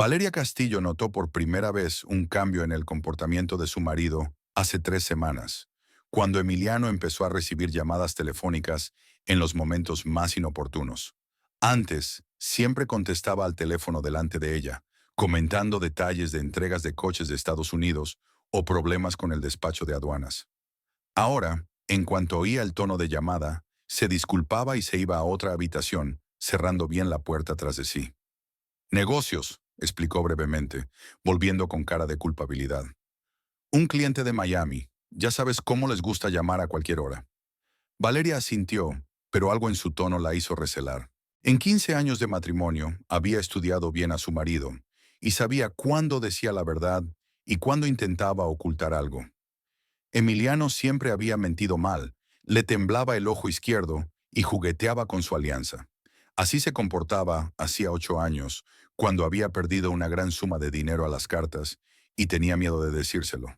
Valeria Castillo notó por primera vez un cambio en el comportamiento de su marido hace 3 semanas, cuando Emiliano empezó a recibir llamadas telefónicas en los momentos más inoportunos. Antes, siempre contestaba al teléfono delante de ella, comentando detalles de entregas de coches de Estados Unidos o problemas con el despacho de aduanas. Ahora, en cuanto oía el tono de llamada, se disculpaba y se iba a otra habitación, cerrando bien la puerta tras de sí. Negocios, explicó brevemente, volviendo con cara de culpabilidad. Un cliente de Miami. Ya sabes cómo les gusta llamar a cualquier hora. Valeria asintió, pero algo en su tono la hizo recelar. En 15 años de matrimonio, había estudiado bien a su marido y sabía cuándo decía la verdad y cuándo intentaba ocultar algo. Emiliano siempre había mentido mal, le temblaba el ojo izquierdo y jugueteaba con su alianza. Así se comportaba hacía 8 años, cuando había perdido una gran suma de dinero a las cartas y tenía miedo de decírselo.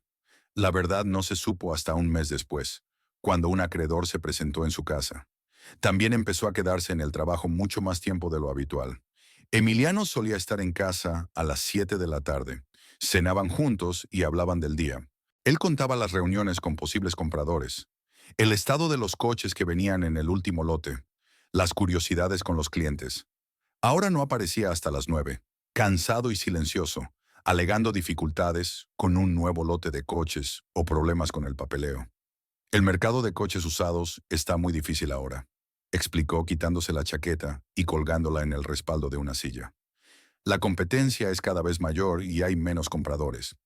La verdad no se supo hasta un mes después, cuando un acreedor se presentó en su casa. También empezó a quedarse en el trabajo mucho más tiempo de lo habitual. Emiliano solía estar en casa a las 7 de la tarde. Cenaban juntos y hablaban del día. Él contaba las reuniones con posibles compradores, el estado de los coches que venían en el último lote, las curiosidades con los clientes. Ahora no aparecía hasta las 9, cansado y silencioso, alegando dificultades con un nuevo lote de coches o problemas con el papeleo. El mercado de coches usados está muy difícil ahora, explicó quitándose la chaqueta y colgándola en el respaldo de una silla. La competencia es cada vez mayor y hay menos compradores.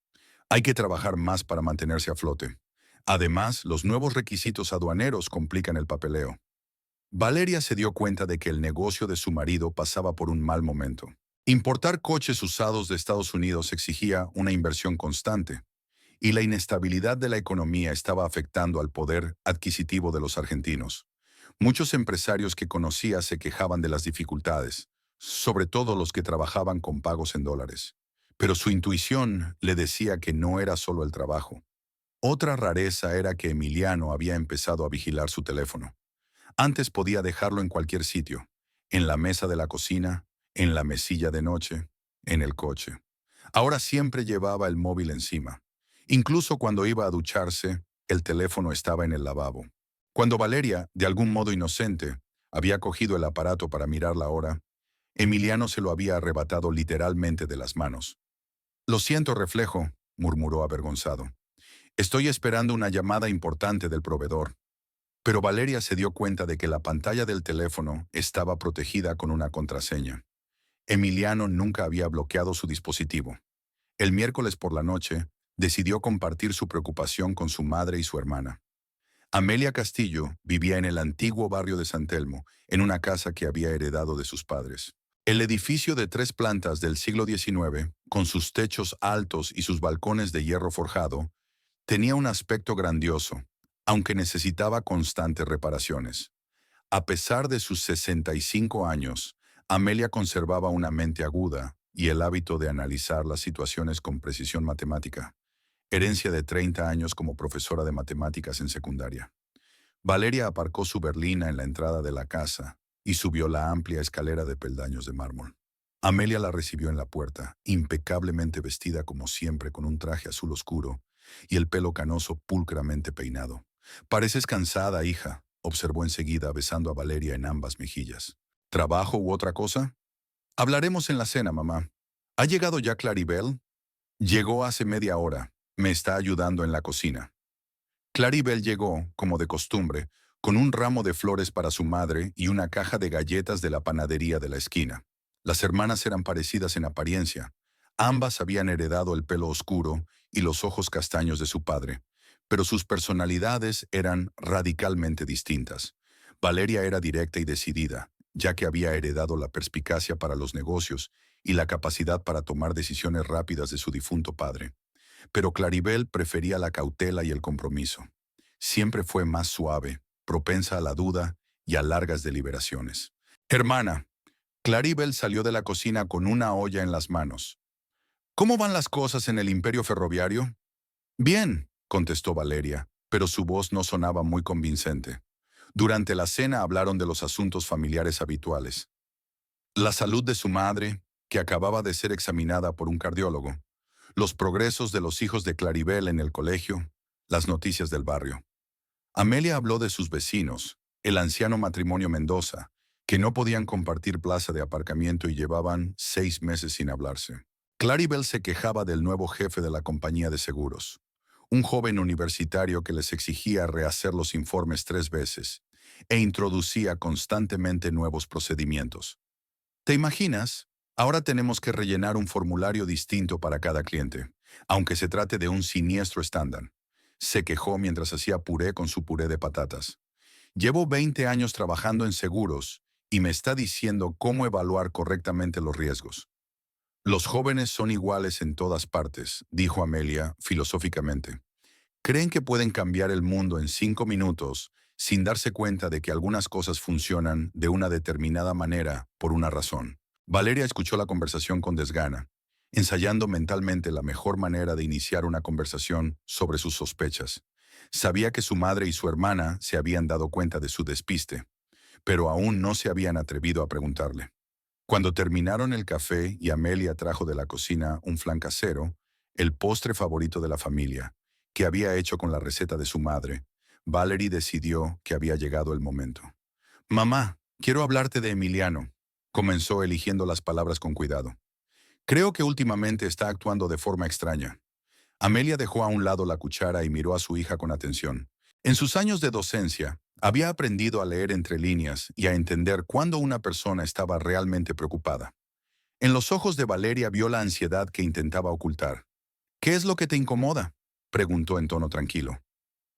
Hay que trabajar más para mantenerse a flote. Además, los nuevos requisitos aduaneros complican el papeleo. Valeria se dio cuenta de que el negocio de su marido pasaba por un mal momento. Importar coches usados de Estados Unidos exigía una inversión constante, y la inestabilidad de la economía estaba afectando al poder adquisitivo de los argentinos. Muchos empresarios que conocía se quejaban de las dificultades, sobre todo los que trabajaban con pagos en dólares. Pero su intuición le decía que no era solo el trabajo. Otra rareza era que Emiliano había empezado a vigilar su teléfono. Antes podía dejarlo en cualquier sitio, en la mesa de la cocina, en la mesilla de noche, en el coche. Ahora siempre llevaba el móvil encima. Incluso cuando iba a ducharse, el teléfono estaba en el lavabo. Cuando Valeria, de algún modo inocente, había cogido el aparato para mirar la hora, Emiliano se lo había arrebatado literalmente de las manos. Lo siento, reflejo, murmuró avergonzado. Estoy esperando una llamada importante del proveedor. Pero Valeria se dio cuenta de que la pantalla del teléfono estaba protegida con una contraseña. Emiliano nunca había bloqueado su dispositivo. El miércoles por la noche, decidió compartir su preocupación con su madre y su hermana. Amelia Castillo vivía en el antiguo barrio de San Telmo, en una casa que había heredado de sus padres. El edificio de 3 plantas del siglo XIX, con sus techos altos y sus balcones de hierro forjado, tenía un aspecto grandioso, aunque necesitaba constantes reparaciones. A pesar de sus 65 años, Amelia conservaba una mente aguda y el hábito de analizar las situaciones con precisión matemática, herencia de 30 años como profesora de matemáticas en secundaria. Valeria aparcó su berlina en la entrada de la casa y subió la amplia escalera de peldaños de mármol. Amelia la recibió en la puerta, impecablemente vestida como siempre con un traje azul oscuro y el pelo canoso pulcramente peinado. «Pareces cansada, hija», observó enseguida besando a Valeria en ambas mejillas. «¿Trabajo u otra cosa?» «Hablaremos en la cena, mamá». «¿Ha llegado ya Claribel?» «Llegó hace media hora. Me está ayudando en la cocina». Claribel llegó, como de costumbre, con un ramo de flores para su madre y una caja de galletas de la panadería de la esquina. Las hermanas eran parecidas en apariencia. Ambas habían heredado el pelo oscuro y los ojos castaños de su padre, pero sus personalidades eran radicalmente distintas. Valeria era directa y decidida, ya que había heredado la perspicacia para los negocios y la capacidad para tomar decisiones rápidas de su difunto padre. Pero Claribel prefería la cautela y el compromiso. Siempre fue más suave, propensa a la duda y a largas deliberaciones. «Hermana», Claribel salió de la cocina con una olla en las manos. «¿Cómo van las cosas en el imperio ferroviario?» «Bien», contestó Valeria, pero su voz no sonaba muy convincente. Durante la cena hablaron de los asuntos familiares habituales. La salud de su madre, que acababa de ser examinada por un cardiólogo, los progresos de los hijos de Claribel en el colegio, las noticias del barrio. Amelia habló de sus vecinos, el anciano matrimonio Mendoza, que no podían compartir plaza de aparcamiento y llevaban 6 meses sin hablarse. Claribel se quejaba del nuevo jefe de la compañía de seguros, un joven universitario que les exigía rehacer los informes 3 veces e introducía constantemente nuevos procedimientos. ¿Te imaginas? Ahora tenemos que rellenar un formulario distinto para cada cliente, aunque se trate de un siniestro estándar. Se quejó mientras hacía puré con su puré de patatas. Llevo 20 años trabajando en seguros y me está diciendo cómo evaluar correctamente los riesgos. Los jóvenes son iguales en todas partes, dijo Amelia filosóficamente. Creen que pueden cambiar el mundo en 5 minutos sin darse cuenta de que algunas cosas funcionan de una determinada manera por una razón. Valeria escuchó la conversación con desgana, ensayando mentalmente la mejor manera de iniciar una conversación sobre sus sospechas. Sabía que su madre y su hermana se habían dado cuenta de su despiste, pero aún no se habían atrevido a preguntarle. Cuando terminaron el café y Amelia trajo de la cocina un flan casero, el postre favorito de la familia, que había hecho con la receta de su madre, Valerie decidió que había llegado el momento. «Mamá, quiero hablarte de Emiliano», comenzó eligiendo las palabras con cuidado. «Creo que últimamente está actuando de forma extraña». Amelia dejó a un lado la cuchara y miró a su hija con atención. En sus años de docencia, había aprendido a leer entre líneas y a entender cuándo una persona estaba realmente preocupada. En los ojos de Valeria vio la ansiedad que intentaba ocultar. «¿Qué es lo que te incomoda?», preguntó en tono tranquilo.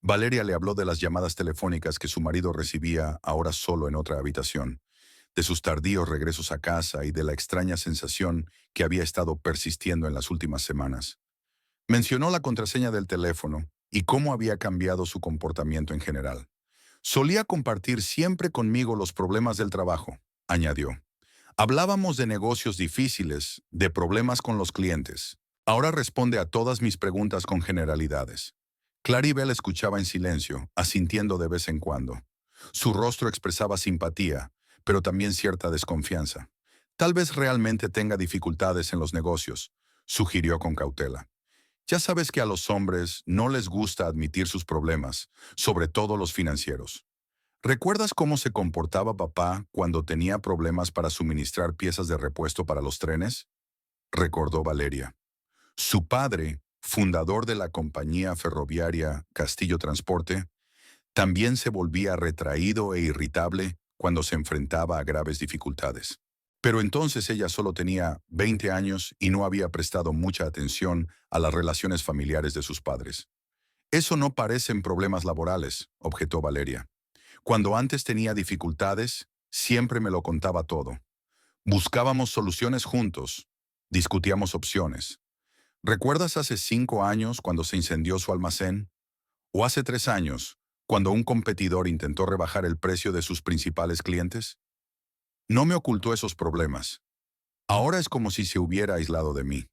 Valeria le habló de las llamadas telefónicas que su marido recibía ahora solo en otra habitación, de sus tardíos regresos a casa y de la extraña sensación que había estado persistiendo en las últimas semanas. Mencionó la contraseña del teléfono y cómo había cambiado su comportamiento en general. «Solía compartir siempre conmigo los problemas del trabajo», añadió. «Hablábamos de negocios difíciles, de problemas con los clientes. Ahora responde a todas mis preguntas con generalidades». Claribel escuchaba en silencio, asintiendo de vez en cuando. Su rostro expresaba simpatía, pero también cierta desconfianza. «Tal vez realmente tenga dificultades en los negocios», sugirió con cautela. «Ya sabes que a los hombres no les gusta admitir sus problemas, sobre todo los financieros. ¿Recuerdas cómo se comportaba papá cuando tenía problemas para suministrar piezas de repuesto para los trenes?», recordó Valeria. Su padre, fundador de la compañía ferroviaria Castillo Transporte, también se volvía retraído e irritable cuando se enfrentaba a graves dificultades. Pero entonces ella solo tenía 20 años y no había prestado mucha atención a las relaciones familiares de sus padres. «Eso no parecen problemas laborales», objetó Valeria. «Cuando antes tenía dificultades, siempre me lo contaba todo. Buscábamos soluciones juntos, discutíamos opciones. ¿Recuerdas hace 5 años cuando se incendió su almacén? ¿O hace 3 años, cuando un competidor intentó rebajar el precio de sus principales clientes? No me ocultó esos problemas. Ahora es como si se hubiera aislado de mí».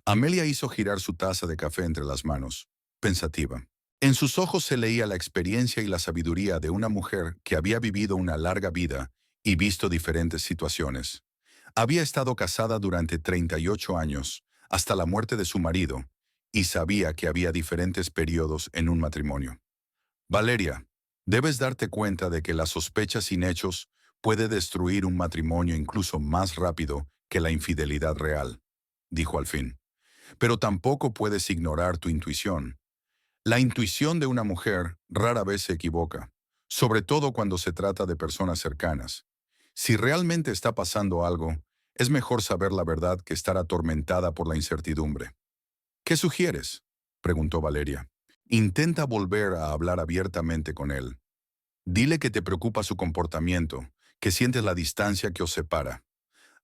Amelia hizo girar su taza de café entre las manos, pensativa. En sus ojos se leía la experiencia y la sabiduría de una mujer que había vivido una larga vida y visto diferentes situaciones. Había estado casada durante 38 años, hasta la muerte de su marido, y sabía que había diferentes periodos en un matrimonio. «Valeria, debes darte cuenta de que la sospecha sin hechos puede destruir un matrimonio incluso más rápido que la infidelidad real», dijo al fin. «Pero tampoco puedes ignorar tu intuición. La intuición de una mujer rara vez se equivoca, sobre todo cuando se trata de personas cercanas. Si realmente está pasando algo, es mejor saber la verdad que estar atormentada por la incertidumbre». «¿Qué sugieres?», preguntó Valeria. «Intenta volver a hablar abiertamente con él. Dile que te preocupa su comportamiento, que sientes la distancia que os separa.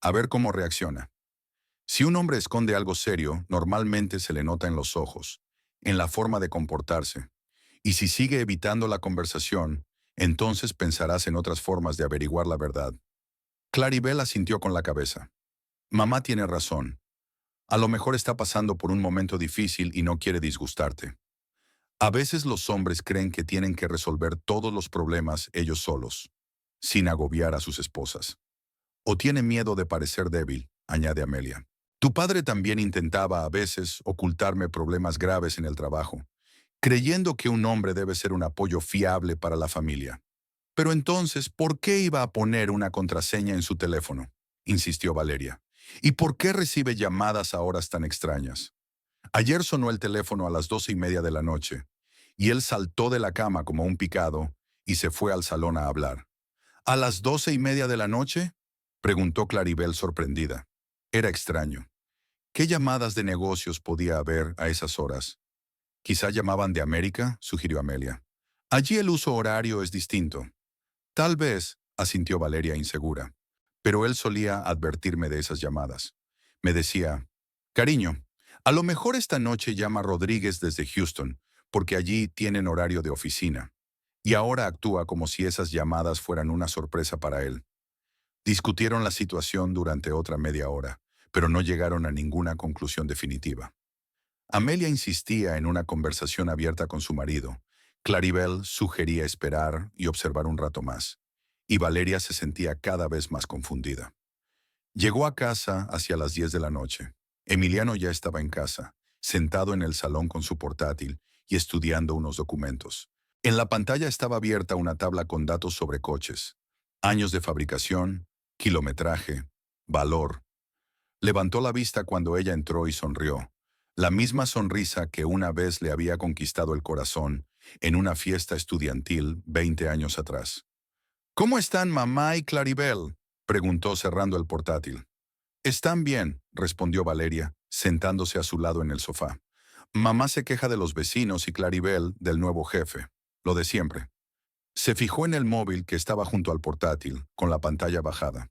A ver cómo reacciona. Si un hombre esconde algo serio, normalmente se le nota en los ojos, en la forma de comportarse. Y si sigue evitando la conversación, entonces pensarás en otras formas de averiguar la verdad». Claribel asintió con la cabeza. «Mamá tiene razón. A lo mejor está pasando por un momento difícil y no quiere disgustarte. A veces los hombres creen que tienen que resolver todos los problemas ellos solos, sin agobiar a sus esposas. O tienen miedo de parecer débil, añade Amelia. Tu padre también intentaba a veces ocultarme problemas graves en el trabajo, creyendo que un hombre debe ser un apoyo fiable para la familia. Pero entonces, ¿por qué iba a poner una contraseña en su teléfono? Insistió Valeria. ¿Y por qué recibe llamadas a horas tan extrañas? Ayer sonó el teléfono a las 12:30 de la noche, y él saltó de la cama como un picado y se fue al salón a hablar. ¿A las 12:30 de la noche? Preguntó Claribel sorprendida. Era extraño. ¿Qué llamadas de negocios podía haber a esas horas? Quizá llamaban de América, sugirió Amelia. Allí el uso horario es distinto. Tal vez, asintió Valeria insegura. Pero él solía advertirme de esas llamadas. Me decía, cariño, a lo mejor esta noche llama Rodríguez desde Houston, porque allí tienen horario de oficina. Y ahora actúa como si esas llamadas fueran una sorpresa para él. Discutieron la situación durante otra media hora, pero no llegaron a ninguna conclusión definitiva. Amelia insistía en una conversación abierta con su marido. Claribel sugería esperar y observar un rato más, y Valeria se sentía cada vez más confundida. Llegó a casa hacia las 10 de la noche. Emiliano ya estaba en casa, sentado en el salón con su portátil y estudiando unos documentos. En la pantalla estaba abierta una tabla con datos sobre coches, años de fabricación, kilometraje, valor. Levantó la vista cuando ella entró y sonrió. La misma sonrisa que una vez le había conquistado el corazón en una fiesta estudiantil 20 años atrás. ¿Cómo están mamá y Claribel?, preguntó cerrando el portátil. Están bien, respondió Valeria, sentándose a su lado en el sofá. Mamá se queja de los vecinos y Claribel del nuevo jefe. Lo de siempre. Se fijó en el móvil que estaba junto al portátil, con la pantalla bajada.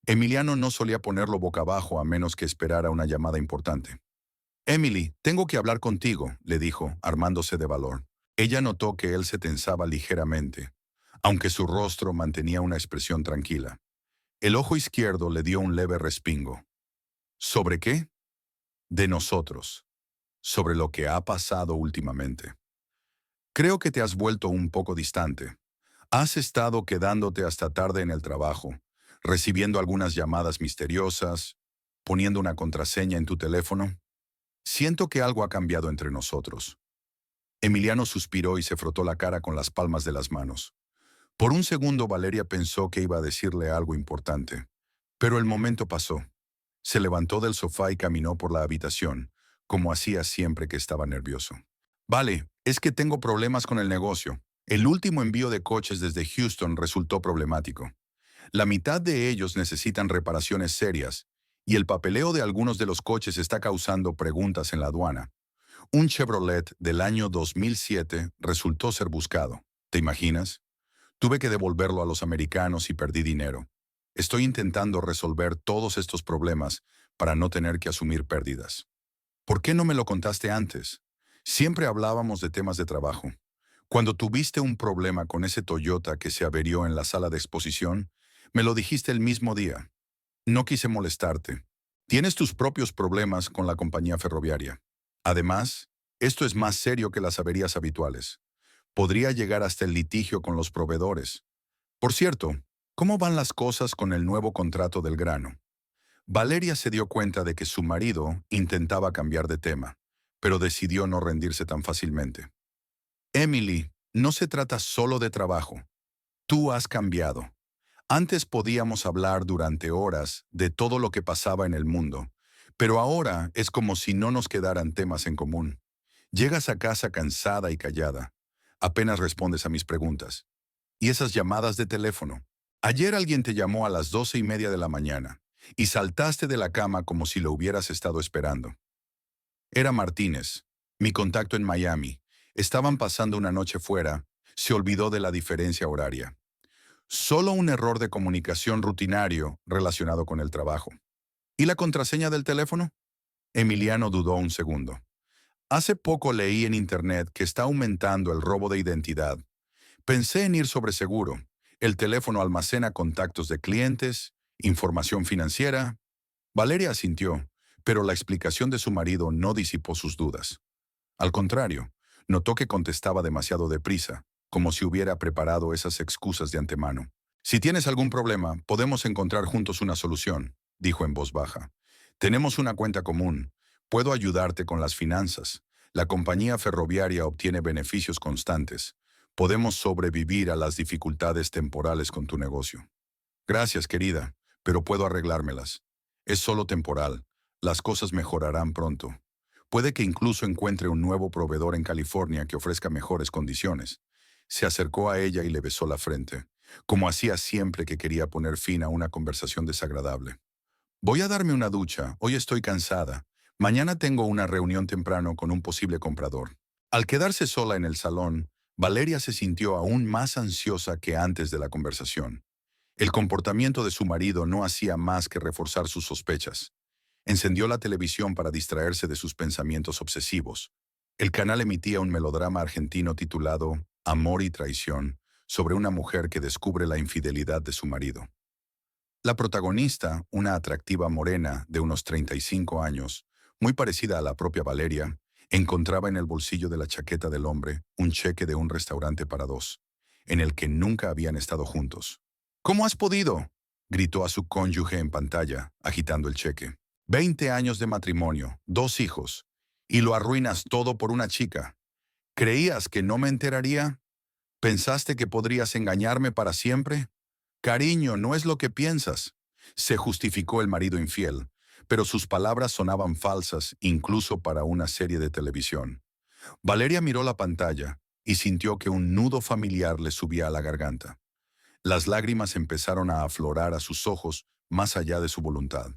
Emiliano no solía ponerlo boca abajo a menos que esperara una llamada importante. Emily, tengo que hablar contigo, le dijo, armándose de valor. Ella notó que él se tensaba ligeramente, aunque su rostro mantenía una expresión tranquila. El ojo izquierdo le dio un leve respingo. ¿Sobre qué? De nosotros. Sobre lo que ha pasado últimamente. Creo que te has vuelto un poco distante. Has estado quedándote hasta tarde en el trabajo, recibiendo algunas llamadas misteriosas, poniendo una contraseña en tu teléfono. Siento que algo ha cambiado entre nosotros. Emiliano suspiró y se frotó la cara con las palmas de las manos. Por un segundo Valeria pensó que iba a decirle algo importante. Pero el momento pasó. Se levantó del sofá y caminó por la habitación, como hacía siempre que estaba nervioso. Vale, es que tengo problemas con el negocio. El último envío de coches desde Houston resultó problemático. La mitad de ellos necesitan reparaciones serias, y el papeleo de algunos de los coches está causando preguntas en la aduana. Un Chevrolet del año 2007 resultó ser buscado. ¿Te imaginas? Tuve que devolverlo a los americanos y perdí dinero. Estoy intentando resolver todos estos problemas para no tener que asumir pérdidas. ¿Por qué no me lo contaste antes? Siempre hablábamos de temas de trabajo. Cuando tuviste un problema con ese Toyota que se averió en la sala de exposición, me lo dijiste el mismo día. No quise molestarte. Tienes tus propios problemas con la compañía ferroviaria. Además, esto es más serio que las averías habituales. Podría llegar hasta el litigio con los proveedores. Por cierto, ¿cómo van las cosas con el nuevo contrato del grano? Valeria se dio cuenta de que su marido intentaba cambiar de tema, pero decidió no rendirse tan fácilmente. Emily, no se trata solo de trabajo. Tú has cambiado. Antes podíamos hablar durante horas de todo lo que pasaba en el mundo, pero ahora es como si no nos quedaran temas en común. Llegas a casa cansada y callada. Apenas respondes a mis preguntas. Y esas llamadas de teléfono. Ayer alguien te llamó a las 12:30 de la mañana y saltaste de la cama como si lo hubieras estado esperando. Era Martínez, mi contacto en Miami. Estaban pasando una noche fuera. Se olvidó de la diferencia horaria. Solo un error de comunicación rutinario relacionado con el trabajo. ¿Y la contraseña del teléfono? Emiliano dudó un segundo. Hace poco leí en internet que está aumentando el robo de identidad. Pensé en ir sobre seguro. El teléfono almacena contactos de clientes, información financiera. Valeria asintió, pero la explicación de su marido no disipó sus dudas. Al contrario, notó que contestaba demasiado deprisa, como si hubiera preparado esas excusas de antemano. Si tienes algún problema, podemos encontrar juntos una solución. dijo en voz baja. Tenemos una cuenta común. Puedo ayudarte con las finanzas. La compañía ferroviaria obtiene beneficios constantes. Podemos sobrevivir a las dificultades temporales con tu negocio. Gracias, querida, pero puedo arreglármelas. Es solo temporal. Las cosas mejorarán pronto. Puede que incluso encuentre un nuevo proveedor en California que ofrezca mejores condiciones. Se acercó a ella y le besó la frente, como hacía siempre que quería poner fin a una conversación desagradable. Voy a darme una ducha, hoy estoy cansada. Mañana tengo una reunión temprano con un posible comprador. Al quedarse sola en el salón, Valeria se sintió aún más ansiosa que antes de la conversación. El comportamiento de su marido no hacía más que reforzar sus sospechas. Encendió la televisión para distraerse de sus pensamientos obsesivos. El canal emitía un melodrama argentino titulado Amor y traición, sobre una mujer que descubre la infidelidad de su marido. La protagonista, una atractiva morena de unos 35 años, muy parecida a la propia Valeria, encontraba en el bolsillo de la chaqueta del hombre un cheque de un restaurante para dos, en el que nunca habían estado juntos. ¿Cómo has podido?, gritó a su cónyuge en pantalla, agitando el cheque. 20 años de matrimonio, 2 hijos, y lo arruinas todo por una chica. ¿Creías que no me enteraría? ¿Pensaste que podrías engañarme para siempre? Cariño, no es lo que piensas. Se justificó el marido infiel, pero sus palabras sonaban falsas incluso para una serie de televisión. Valeria miró la pantalla y sintió que un nudo familiar le subía a la garganta. Las lágrimas empezaron a aflorar a sus ojos más allá de su voluntad.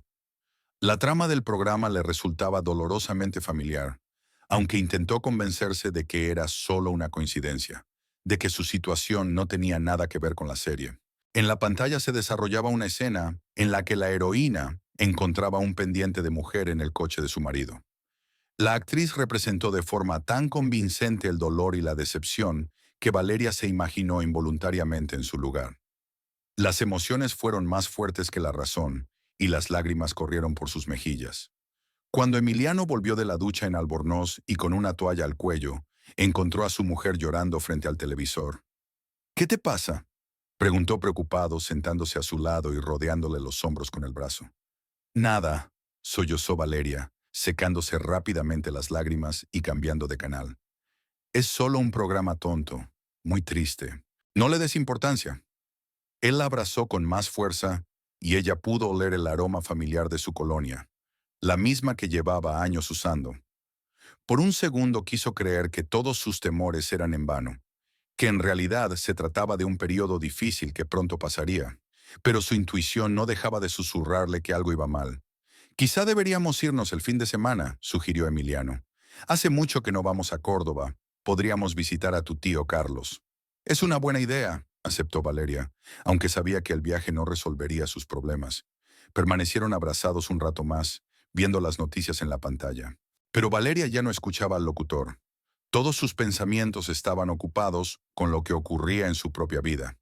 La trama del programa le resultaba dolorosamente familiar, aunque intentó convencerse de que era solo una coincidencia, de que su situación no tenía nada que ver con la serie. En la pantalla se desarrollaba una escena en la que la heroína encontraba un pendiente de mujer en el coche de su marido. La actriz representó de forma tan convincente el dolor y la decepción que Valeria se imaginó involuntariamente en su lugar. Las emociones fueron más fuertes que la razón, y las lágrimas corrieron por sus mejillas. Cuando Emiliano volvió de la ducha en Albornoz y con una toalla al cuello, encontró a su mujer llorando frente al televisor. ¿Qué te pasa?, preguntó preocupado, sentándose a su lado y rodeándole los hombros con el brazo. Nada, sollozó Valeria, secándose rápidamente las lágrimas y cambiando de canal. Es solo un programa tonto, muy triste. No le des importancia. Él la abrazó con más fuerza y ella pudo oler el aroma familiar de su colonia, la misma que llevaba años usando. Por un segundo quiso creer que todos sus temores eran en vano, que en realidad se trataba de un periodo difícil que pronto pasaría, pero su intuición no dejaba de susurrarle que algo iba mal. Quizá deberíamos irnos el fin de semana, sugirió Emiliano. Hace mucho que no vamos a Córdoba. Podríamos visitar a tu tío Carlos. Es una buena idea, aceptó Valeria, aunque sabía que el viaje no resolvería sus problemas. Permanecieron abrazados un rato más, viendo las noticias en la pantalla. Pero Valeria ya no escuchaba al locutor. Todos sus pensamientos estaban ocupados con lo que ocurría en su propia vida.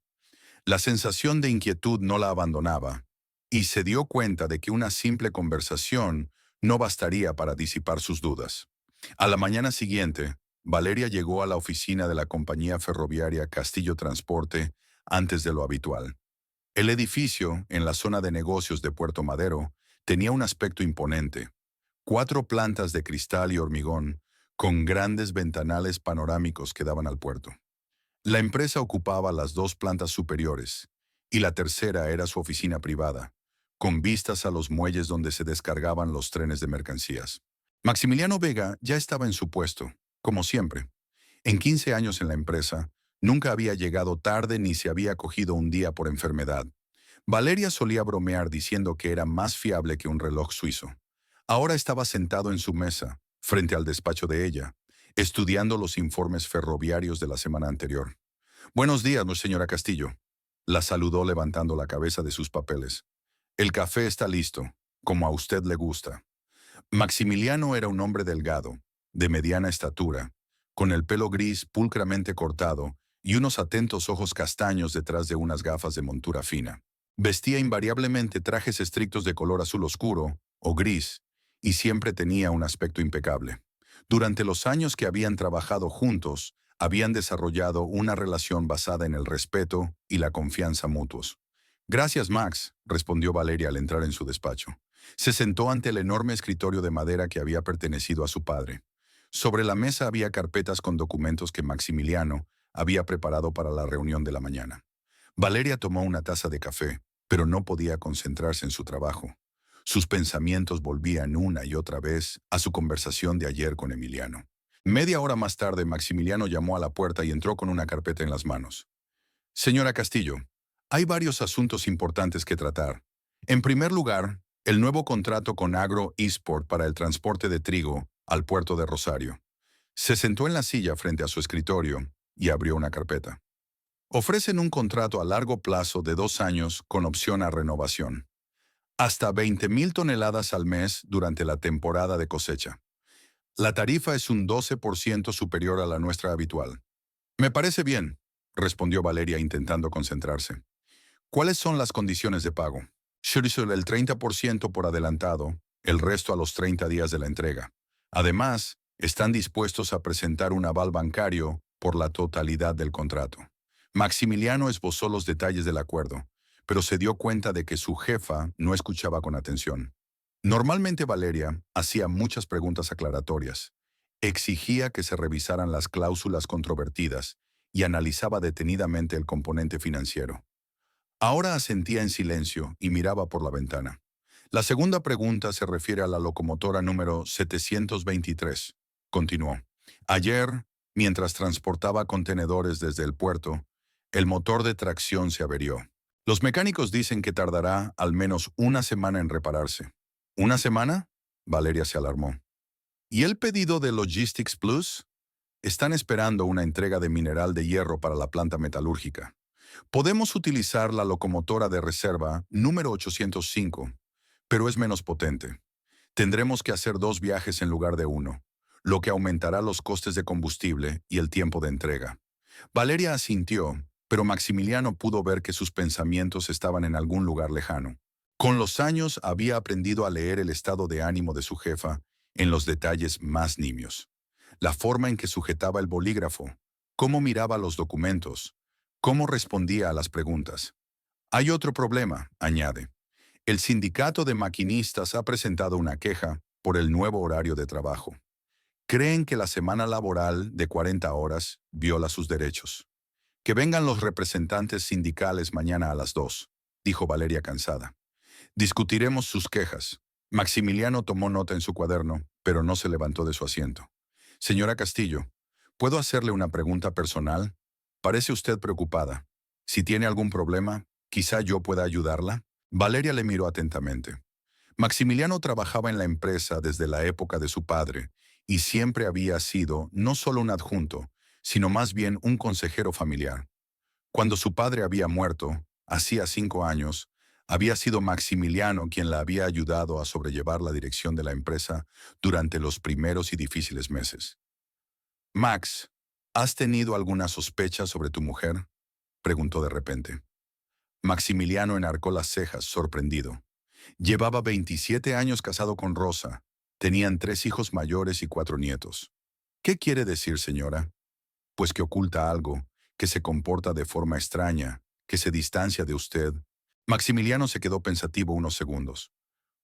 La sensación de inquietud no la abandonaba, y se dio cuenta de que una simple conversación no bastaría para disipar sus dudas. A la mañana siguiente, Valeria llegó a la oficina de la compañía ferroviaria Castillo Transporte antes de lo habitual. El edificio, en la zona de negocios de Puerto Madero, tenía un aspecto imponente. 4 plantas de cristal y hormigón, con grandes ventanales panorámicos que daban al puerto. La empresa ocupaba las 2 plantas superiores, y la tercera era su oficina privada, con vistas a los muelles donde se descargaban los trenes de mercancías. Maximiliano Vega ya estaba en su puesto, como siempre. En 15 años en la empresa, nunca había llegado tarde ni se había cogido un día por enfermedad. Valeria solía bromear diciendo que era más fiable que un reloj suizo. Ahora estaba sentado en su mesa, frente al despacho de ella, estudiando los informes ferroviarios de la semana anterior. «Buenos días, señora Castillo», la saludó levantando la cabeza de sus papeles. «El café está listo, como a usted le gusta». Maximiliano era un hombre delgado, de mediana estatura, con el pelo gris pulcramente cortado y unos atentos ojos castaños detrás de unas gafas de montura fina. Vestía invariablemente trajes estrictos de color azul oscuro o gris y siempre tenía un aspecto impecable. Durante los años que habían trabajado juntos, habían desarrollado una relación basada en el respeto y la confianza mutuos. Gracias, Max, respondió Valeria al entrar en su despacho. Se sentó ante el enorme escritorio de madera que había pertenecido a su padre. Sobre la mesa había carpetas con documentos que Maximiliano había preparado para la reunión de la mañana. Valeria tomó una taza de café, pero no podía concentrarse en su trabajo. Sus pensamientos volvían una y otra vez a su conversación de ayer con Emiliano. Media hora más tarde, Maximiliano llamó a la puerta y entró con una carpeta en las manos. Señora Castillo, hay varios asuntos importantes que tratar. En primer lugar, el nuevo contrato con Agro Export para el transporte de trigo al puerto de Rosario. Se sentó en la silla frente a su escritorio y abrió una carpeta. Ofrecen un contrato a largo plazo de 2 años con opción a renovación. Hasta 20,000 toneladas al mes durante la temporada de cosecha. La tarifa es un 12% superior a la nuestra habitual. Me parece bien, respondió Valeria intentando concentrarse. ¿Cuáles son las condiciones de pago? Schurisel el 30% por adelantado, el resto a los 30 días de la entrega. Además, están dispuestos a presentar un aval bancario por la totalidad del contrato. Maximiliano esbozó los detalles del acuerdo, pero se dio cuenta de que su jefa no escuchaba con atención. Normalmente Valeria hacía muchas preguntas aclaratorias, exigía que se revisaran las cláusulas controvertidas y analizaba detenidamente el componente financiero. Ahora asentía en silencio y miraba por la ventana. La segunda pregunta se refiere a la locomotora número 723. Continuó. Ayer, mientras transportaba contenedores desde el puerto, el motor de tracción se averió. Los mecánicos dicen que tardará al menos una semana en repararse. ¿Una semana? Valeria se alarmó. ¿Y el pedido de Logistics Plus? Están esperando una entrega de mineral de hierro para la planta metalúrgica. Podemos utilizar la locomotora de reserva número 805, pero es menos potente. Tendremos que hacer 2 viajes en lugar de uno, lo que aumentará los costes de combustible y el tiempo de entrega. Valeria asintió, pero Maximiliano pudo ver que sus pensamientos estaban en algún lugar lejano. Con los años había aprendido a leer el estado de ánimo de su jefa en los detalles más nimios. La forma en que sujetaba el bolígrafo, cómo miraba los documentos, cómo respondía a las preguntas. Hay otro problema, añade. El sindicato de maquinistas ha presentado una queja por el nuevo horario de trabajo. Creen que la semana laboral de 40 horas viola sus derechos. Que vengan los representantes sindicales mañana a las 2, dijo Valeria cansada. Discutiremos sus quejas. Maximiliano tomó nota en su cuaderno, pero no se levantó de su asiento. Señora Castillo, ¿puedo hacerle una pregunta personal? Parece usted preocupada. Si tiene algún problema, quizá yo pueda ayudarla. Valeria le miró atentamente. Maximiliano trabajaba en la empresa desde la época de su padre y siempre había sido no solo un adjunto, sino más bien un consejero familiar. Cuando su padre había muerto, hacía 5 años, había sido Maximiliano quien la había ayudado a sobrellevar la dirección de la empresa durante los primeros y difíciles meses. Max, ¿has tenido alguna sospecha sobre tu mujer? Preguntó de repente. Maximiliano enarcó las cejas, sorprendido. Llevaba 27 años casado con Rosa. Tenían 3 hijos mayores y 4 nietos. ¿Qué quiere decir, señora? Pues que oculta algo, que se comporta de forma extraña, que se distancia de usted. Maximiliano se quedó pensativo unos segundos.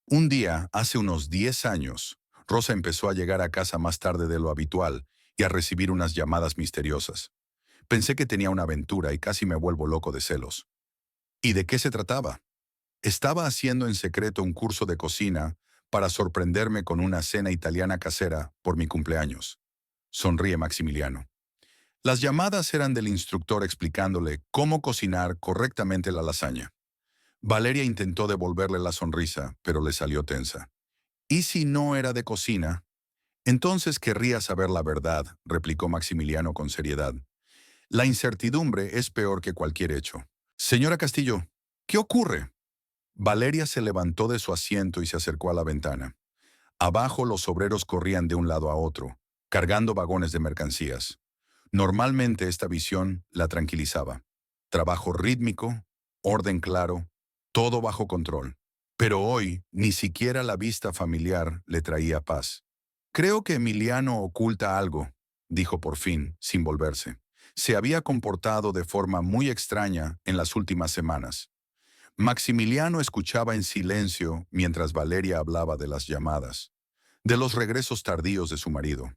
Un día, hace unos 10 años, Rosa empezó a llegar a casa más tarde de lo habitual y a recibir unas llamadas misteriosas. Pensé que tenía una aventura y casi me vuelvo loco de celos. ¿Y de qué se trataba? Estaba haciendo en secreto un curso de cocina para sorprenderme con una cena italiana casera por mi cumpleaños. Sonríe Maximiliano. Las llamadas eran del instructor explicándole cómo cocinar correctamente la lasaña. Valeria intentó devolverle la sonrisa, pero le salió tensa. ¿Y si no era de cocina? Entonces querría saber la verdad, replicó Maximiliano con seriedad. La incertidumbre es peor que cualquier hecho. Señora Castillo, ¿qué ocurre? Valeria se levantó de su asiento y se acercó a la ventana. Abajo los obreros corrían de un lado a otro, cargando vagones de mercancías. Normalmente esta visión la tranquilizaba. Trabajo rítmico, orden claro, todo bajo control. Pero hoy ni siquiera la vista familiar le traía paz. Creo que Emiliano oculta algo, dijo por fin, sin volverse. Se había comportado de forma muy extraña en las últimas semanas. Maximiliano escuchaba en silencio mientras Valeria hablaba de las llamadas, de los regresos tardíos de su marido,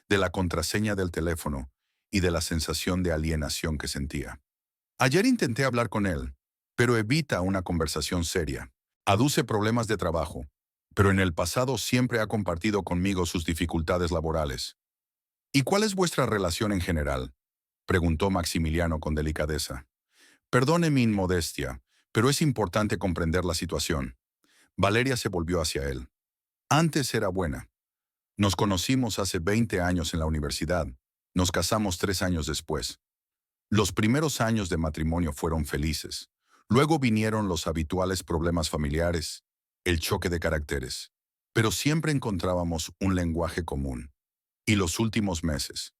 de la contraseña del teléfono y de la sensación de alienación que sentía. Ayer intenté hablar con él, pero evita una conversación seria. Aduce problemas de trabajo, pero en el pasado siempre ha compartido conmigo sus dificultades laborales. ¿Y cuál es vuestra relación en general?, preguntó Maximiliano con delicadeza. Perdone mi inmodestia, pero es importante comprender la situación. Valeria se volvió hacia él. Antes era buena. Nos conocimos hace 20 años en la universidad. Nos casamos 3 años después. Los primeros años de matrimonio fueron felices. Luego vinieron los habituales problemas familiares, el choque de caracteres. Pero siempre encontrábamos un lenguaje común. Y los últimos meses.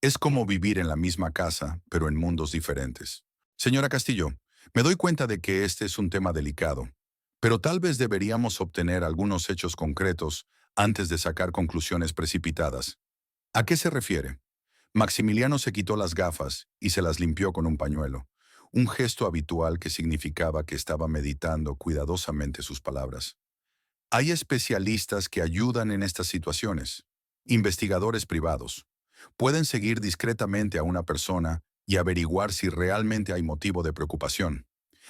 Es como vivir en la misma casa, pero en mundos diferentes. Señora Castillo, me doy cuenta de que este es un tema delicado, pero tal vez deberíamos obtener algunos hechos concretos antes de sacar conclusiones precipitadas. ¿A qué se refiere? Maximiliano se quitó las gafas y se las limpió con un pañuelo, un gesto habitual que significaba que estaba meditando cuidadosamente sus palabras. Hay especialistas que ayudan en estas situaciones, investigadores privados. Pueden seguir discretamente a una persona y averiguar si realmente hay motivo de preocupación.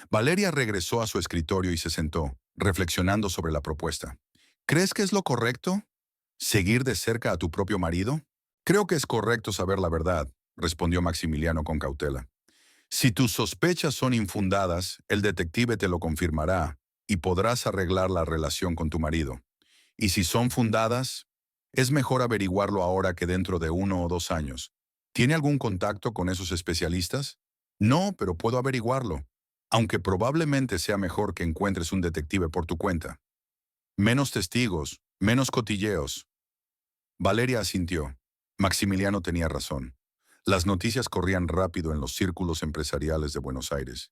Valeria regresó a su escritorio y se sentó, reflexionando sobre la propuesta. ¿Crees que es lo correcto? ¿Seguir de cerca a tu propio marido? Creo que es correcto saber la verdad, respondió Maximiliano con cautela. Si tus sospechas son infundadas, el detective te lo confirmará y podrás arreglar la relación con tu marido. Y si son fundadas, es mejor averiguarlo ahora que dentro de 1 o 2 años. ¿Tiene algún contacto con esos especialistas? No, pero puedo averiguarlo, aunque probablemente sea mejor que encuentres un detective por tu cuenta. Menos testigos, menos cotilleos. Valeria asintió. Maximiliano tenía razón. Las noticias corrían rápido en los círculos empresariales de Buenos Aires,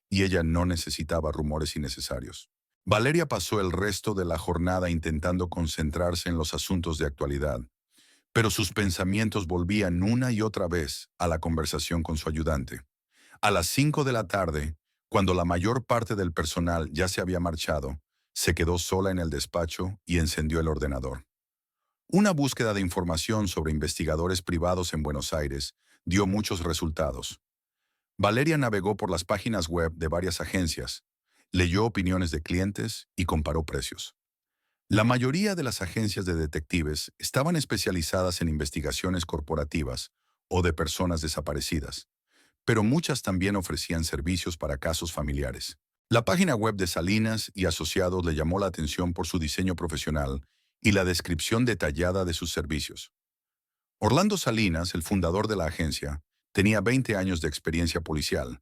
y ella no necesitaba rumores innecesarios. Valeria pasó el resto de la jornada intentando concentrarse en los asuntos de actualidad, pero sus pensamientos volvían una y otra vez a la conversación con su ayudante. A las 5 de la tarde, cuando la mayor parte del personal ya se había marchado, se quedó sola en el despacho y encendió el ordenador. Una búsqueda de información sobre investigadores privados en Buenos Aires dio muchos resultados. Valeria navegó por las páginas web de varias agencias, leyó opiniones de clientes y comparó precios. La mayoría de las agencias de detectives estaban especializadas en investigaciones corporativas o de personas desaparecidas, pero muchas también ofrecían servicios para casos familiares. La página web de Salinas y Asociados le llamó la atención por su diseño profesional y la descripción detallada de sus servicios. Orlando Salinas, el fundador de la agencia, tenía 20 años de experiencia policial.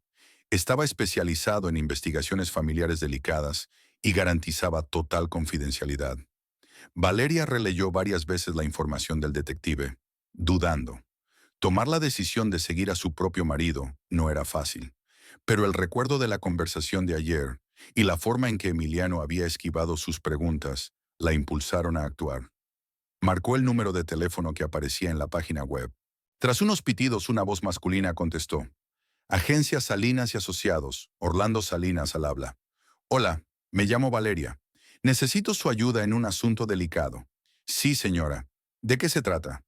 Estaba especializado en investigaciones familiares delicadas y garantizaba total confidencialidad. Valeria releyó varias veces la información del detective, dudando. Tomar la decisión de seguir a su propio marido no era fácil, pero el recuerdo de la conversación de ayer y la forma en que Emiliano había esquivado sus preguntas la impulsaron a actuar. Marcó el número de teléfono que aparecía en la página web. Tras unos pitidos, una voz masculina contestó. Agencia Salinas y Asociados, Orlando Salinas al habla. Hola, me llamo Valeria. Necesito su ayuda en un asunto delicado. Sí, señora. ¿De qué se trata?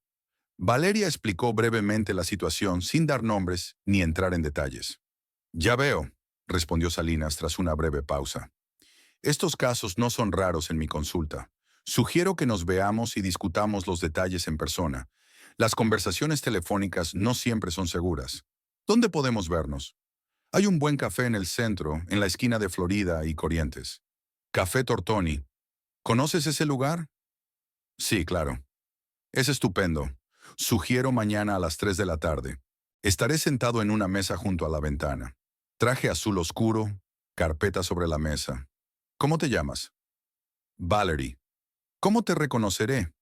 Valeria explicó brevemente la situación sin dar nombres ni entrar en detalles. Ya veo, respondió Salinas tras una breve pausa. Estos casos no son raros en mi consulta. Sugiero que nos veamos y discutamos los detalles en persona. Las conversaciones telefónicas no siempre son seguras. ¿Dónde podemos vernos? Hay un buen café en el centro, en la esquina de Florida y Corrientes. Café Tortoni. ¿Conoces ese lugar? Sí, claro. Es estupendo. Sugiero mañana a las 3 de la tarde. Estaré sentado en una mesa junto a la ventana. Traje azul oscuro, carpeta sobre la mesa. ¿Cómo te llamas? Valerie. ¿Cómo te reconoceré?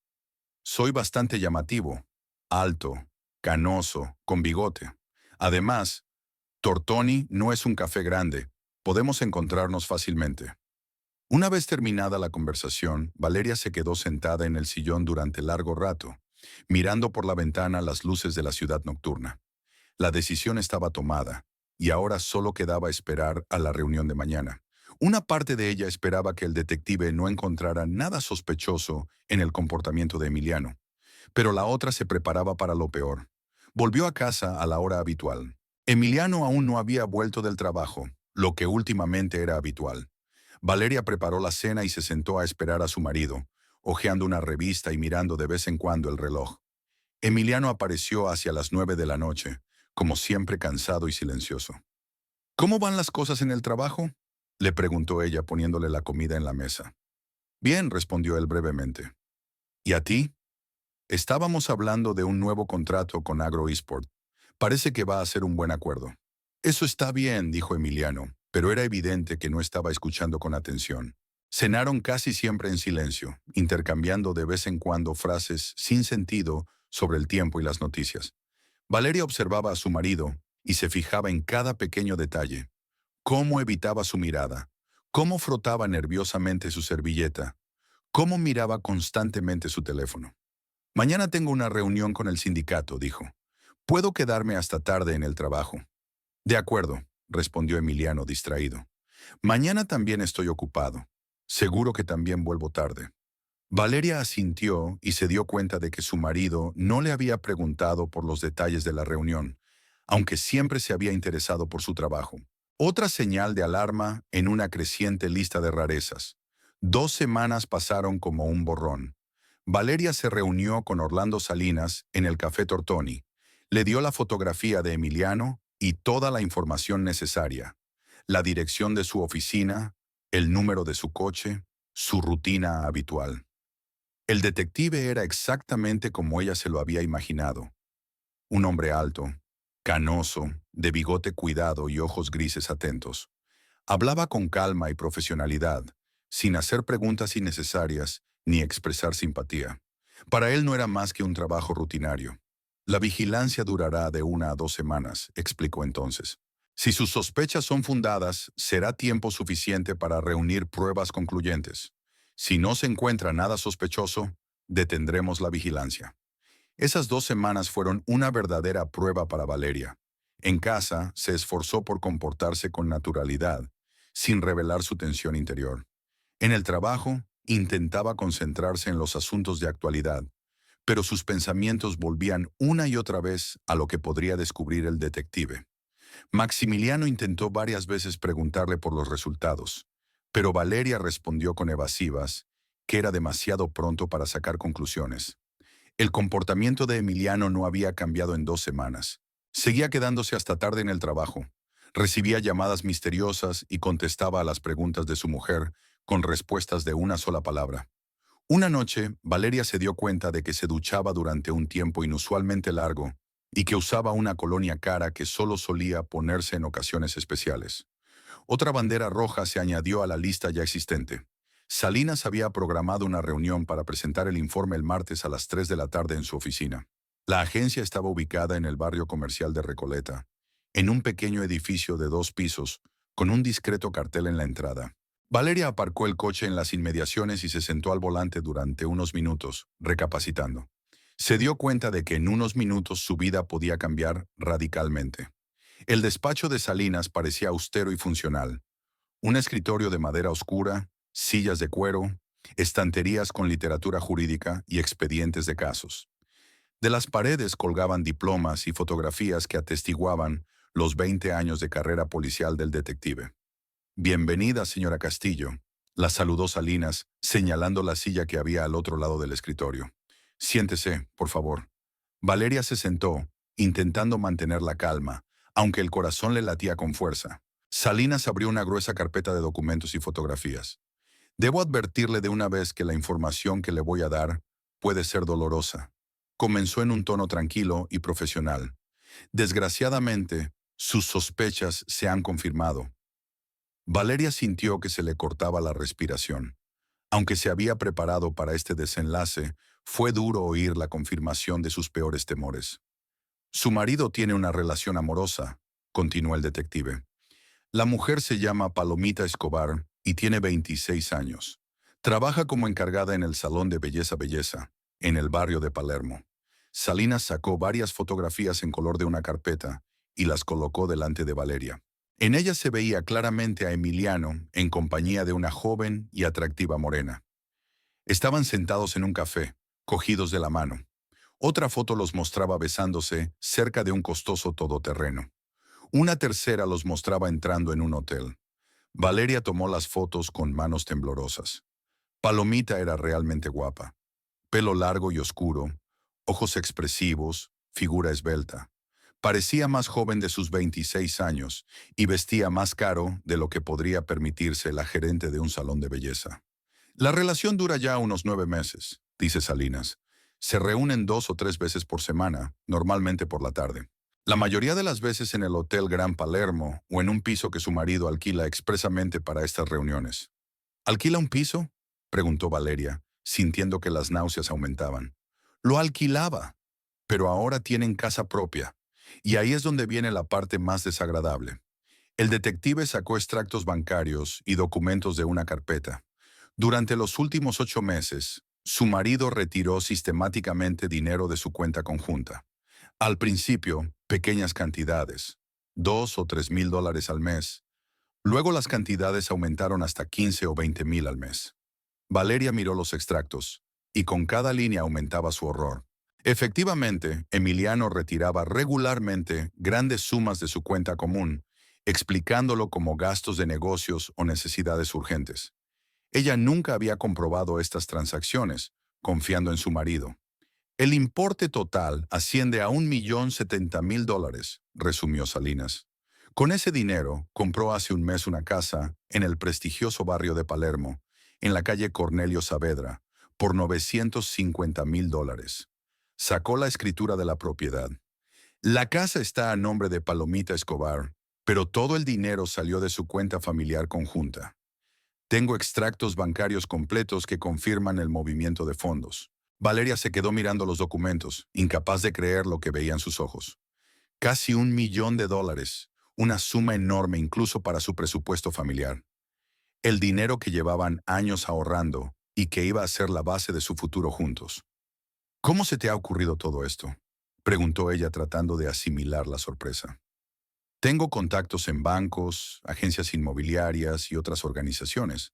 Soy bastante llamativo. Alto, canoso, con bigote. Además, Tortoni no es un café grande. Podemos encontrarnos fácilmente. Una vez terminada la conversación, Valeria se quedó sentada en el sillón durante largo rato, mirando por la ventana las luces de la ciudad nocturna. La decisión estaba tomada, y ahora solo quedaba esperar a la reunión de mañana. Una parte de ella esperaba que el detective no encontrara nada sospechoso en el comportamiento de Emiliano, pero la otra se preparaba para lo peor. Volvió a casa a la hora habitual. Emiliano aún no había vuelto del trabajo, lo que últimamente era habitual. Valeria preparó la cena y se sentó a esperar a su marido, hojeando una revista y mirando de vez en cuando el reloj. Emiliano apareció hacia las 9 de la noche, como siempre cansado y silencioso. ¿Cómo van las cosas en el trabajo?, le preguntó ella poniéndole la comida en la mesa. Bien, respondió él brevemente. ¿Y a ti? Estábamos hablando de un nuevo contrato con AgroEsport. Parece que va a ser un buen acuerdo. Eso está bien, dijo Emiliano, pero era evidente que no estaba escuchando con atención. Cenaron casi siempre en silencio, intercambiando de vez en cuando frases sin sentido sobre el tiempo y las noticias. Valeria observaba a su marido y se fijaba en cada pequeño detalle. Cómo evitaba su mirada, cómo frotaba nerviosamente su servilleta, cómo miraba constantemente su teléfono. Mañana tengo una reunión con el sindicato, dijo. Puedo quedarme hasta tarde en el trabajo. De acuerdo, respondió Emiliano distraído. Mañana también estoy ocupado. Seguro que también vuelvo tarde. Valeria asintió y se dio cuenta de que su marido no le había preguntado por los detalles de la reunión, aunque siempre se había interesado por su trabajo. Otra señal de alarma en una creciente lista de rarezas. 2 semanas pasaron como un borrón. Valeria se reunió con Orlando Salinas en el Café Tortoni. Le dio la fotografía de Emiliano y toda la información necesaria. La dirección de su oficina, el número de su coche, su rutina habitual. El detective era exactamente como ella se lo había imaginado. Un hombre alto, canoso, de bigote cuidado y ojos grises atentos. Hablaba con calma y profesionalidad, sin hacer preguntas innecesarias ni expresar simpatía. Para él no era más que un trabajo rutinario. La vigilancia durará de 1 a 2 semanas, explicó entonces. Si sus sospechas son fundadas, será tiempo suficiente para reunir pruebas concluyentes. Si no se encuentra nada sospechoso, detendremos la vigilancia. Esas 2 semanas fueron una verdadera prueba para Valeria. En casa, se esforzó por comportarse con naturalidad, sin revelar su tensión interior. En el trabajo, intentaba concentrarse en los asuntos de actualidad, pero sus pensamientos volvían una y otra vez a lo que podría descubrir el detective. Maximiliano intentó varias veces preguntarle por los resultados, pero Valeria respondió con evasivas, que era demasiado pronto para sacar conclusiones. El comportamiento de Emiliano no había cambiado en 2 semanas. Seguía quedándose hasta tarde en el trabajo. Recibía llamadas misteriosas y contestaba a las preguntas de su mujer con respuestas de una sola palabra. Una noche, Valeria se dio cuenta de que se duchaba durante un tiempo inusualmente largo y que usaba una colonia cara que solo solía ponerse en ocasiones especiales. Otra bandera roja se añadió a la lista ya existente. Salinas había programado una reunión para presentar el informe el martes a las 3 de la tarde en su oficina. La agencia estaba ubicada en el barrio comercial de Recoleta, en un pequeño edificio de 2 pisos, con un discreto cartel en la entrada. Valeria aparcó el coche en las inmediaciones y se sentó al volante durante unos minutos, recapacitando. Se dio cuenta de que en unos minutos su vida podía cambiar radicalmente. El despacho de Salinas parecía austero y funcional. Un escritorio de madera oscura, sillas de cuero, estanterías con literatura jurídica y expedientes de casos. De las paredes colgaban diplomas y fotografías que atestiguaban los 20 años de carrera policial del detective. Bienvenida, señora Castillo, la saludó Salinas, señalando la silla que había al otro lado del escritorio. Siéntese, por favor. Valeria se sentó, intentando mantener la calma, aunque el corazón le latía con fuerza. Salinas abrió una gruesa carpeta de documentos y fotografías. Debo advertirle de una vez que la información que le voy a dar puede ser dolorosa. Comenzó en un tono tranquilo y profesional. Desgraciadamente, sus sospechas se han confirmado. Valeria sintió que se le cortaba la respiración. Aunque se había preparado para este desenlace, fue duro oír la confirmación de sus peores temores. Su marido tiene una relación amorosa, continuó el detective. La mujer se llama Palomita Escobar y tiene 26 años. Trabaja como encargada en el Salón de Belleza, en el barrio de Palermo. Salinas sacó varias fotografías en color de una carpeta y las colocó delante de Valeria. En ella se veía claramente a Emiliano en compañía de una joven y atractiva morena. Estaban sentados en un café, cogidos de la mano. Otra foto los mostraba besándose cerca de un costoso todoterreno. Una tercera los mostraba entrando en un hotel. Valeria tomó las fotos con manos temblorosas. Palomita era realmente guapa. Pelo largo y oscuro, ojos expresivos, figura esbelta. Parecía más joven de sus 26 años y vestía más caro de lo que podría permitirse la gerente de un salón de belleza. La relación dura ya unos 9 meses, dice Salinas. Se reúnen 2 o 3 veces por semana, normalmente por la tarde. La mayoría de las veces en el Hotel Gran Palermo o en un piso que su marido alquila expresamente para estas reuniones. ¿Alquila un piso?, preguntó Valeria, sintiendo que las náuseas aumentaban. Lo alquilaba, pero ahora tienen casa propia. Y ahí es donde viene la parte más desagradable. El detective sacó extractos bancarios y documentos de una carpeta. Durante los últimos 8 meses, su marido retiró sistemáticamente dinero de su cuenta conjunta. Al principio, pequeñas cantidades, $2 o $3,000 al mes. Luego las cantidades aumentaron hasta 15 o 20,000 al mes. Valeria miró los extractos, y con cada línea aumentaba su horror. Efectivamente, Emiliano retiraba regularmente grandes sumas de su cuenta común, explicándolo como gastos de negocios o necesidades urgentes. Ella nunca había comprobado estas transacciones, confiando en su marido. El importe total asciende a $1,070,000, resumió Salinas. Con ese dinero, compró hace un mes una casa en el prestigioso barrio de Palermo, en la calle Cornelio Saavedra, por $950,000. Sacó la escritura de la propiedad. La casa está a nombre de Palomita Escobar, pero todo el dinero salió de su cuenta familiar conjunta. Tengo extractos bancarios completos que confirman el movimiento de fondos. Valeria se quedó mirando los documentos, incapaz de creer lo que veía en sus ojos. Casi $1,000,000, una suma enorme incluso para su presupuesto familiar. El dinero que llevaban años ahorrando y que iba a ser la base de su futuro juntos. ¿Cómo se te ha ocurrido todo esto?, preguntó ella tratando de asimilar la sorpresa. Tengo contactos en bancos, agencias inmobiliarias y otras organizaciones.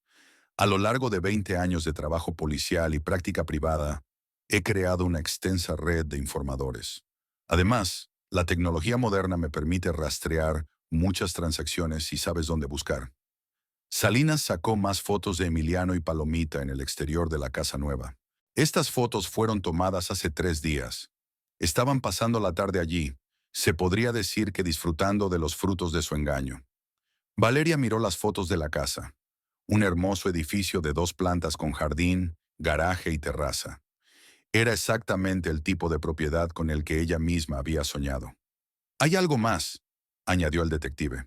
A lo largo de 20 años de trabajo policial y práctica privada, he creado una extensa red de informadores. Además, la tecnología moderna me permite rastrear muchas transacciones y sabes dónde buscar. Salinas sacó más fotos de Emiliano y Palomita en el exterior de la casa nueva. Estas fotos fueron tomadas hace 3 días. Estaban pasando la tarde allí. Se podría decir que disfrutando de los frutos de su engaño. Valeria miró las fotos de la casa. Un hermoso edificio de 2 plantas con jardín, garaje y terraza. Era exactamente el tipo de propiedad con el que ella misma había soñado. Hay algo más, añadió el detective.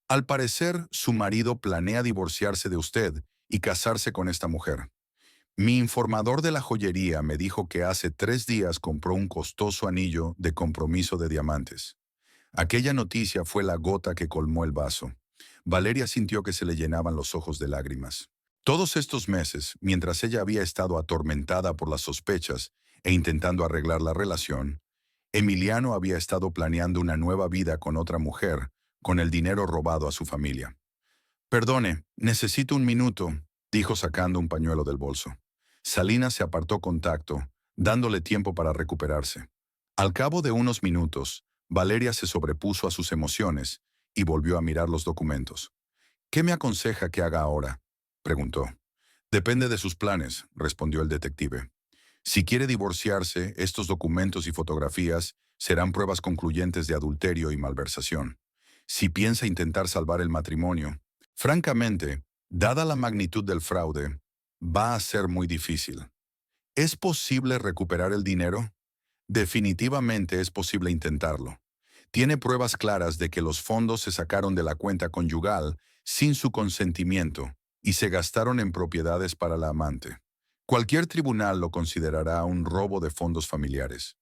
Al parecer, su marido planea divorciarse de usted y casarse con esta mujer. Mi informador de la joyería me dijo que hace 3 días compró un costoso anillo de compromiso de diamantes. Aquella noticia fue la gota que colmó el vaso. Valeria sintió que se le llenaban los ojos de lágrimas. Todos estos meses, mientras ella había estado atormentada por las sospechas e intentando arreglar la relación, Emiliano había estado planeando una nueva vida con otra mujer, con el dinero robado a su familia. Perdone, necesito un minuto, dijo sacando un pañuelo del bolso. Salinas se apartó con tacto, dándole tiempo para recuperarse. Al cabo de unos minutos, Valeria se sobrepuso a sus emociones y volvió a mirar los documentos. ¿Qué me aconseja que haga ahora?, preguntó. Depende de sus planes, respondió el detective. Si quiere divorciarse, estos documentos y fotografías serán pruebas concluyentes de adulterio y malversación. Si piensa intentar salvar el matrimonio, francamente, dada la magnitud del fraude, va a ser muy difícil. ¿Es posible recuperar el dinero? Definitivamente es posible intentarlo. Tiene pruebas claras de que los fondos se sacaron de la cuenta conyugal sin su consentimiento y se gastaron en propiedades para la amante. Cualquier tribunal lo considerará un robo de fondos familiares.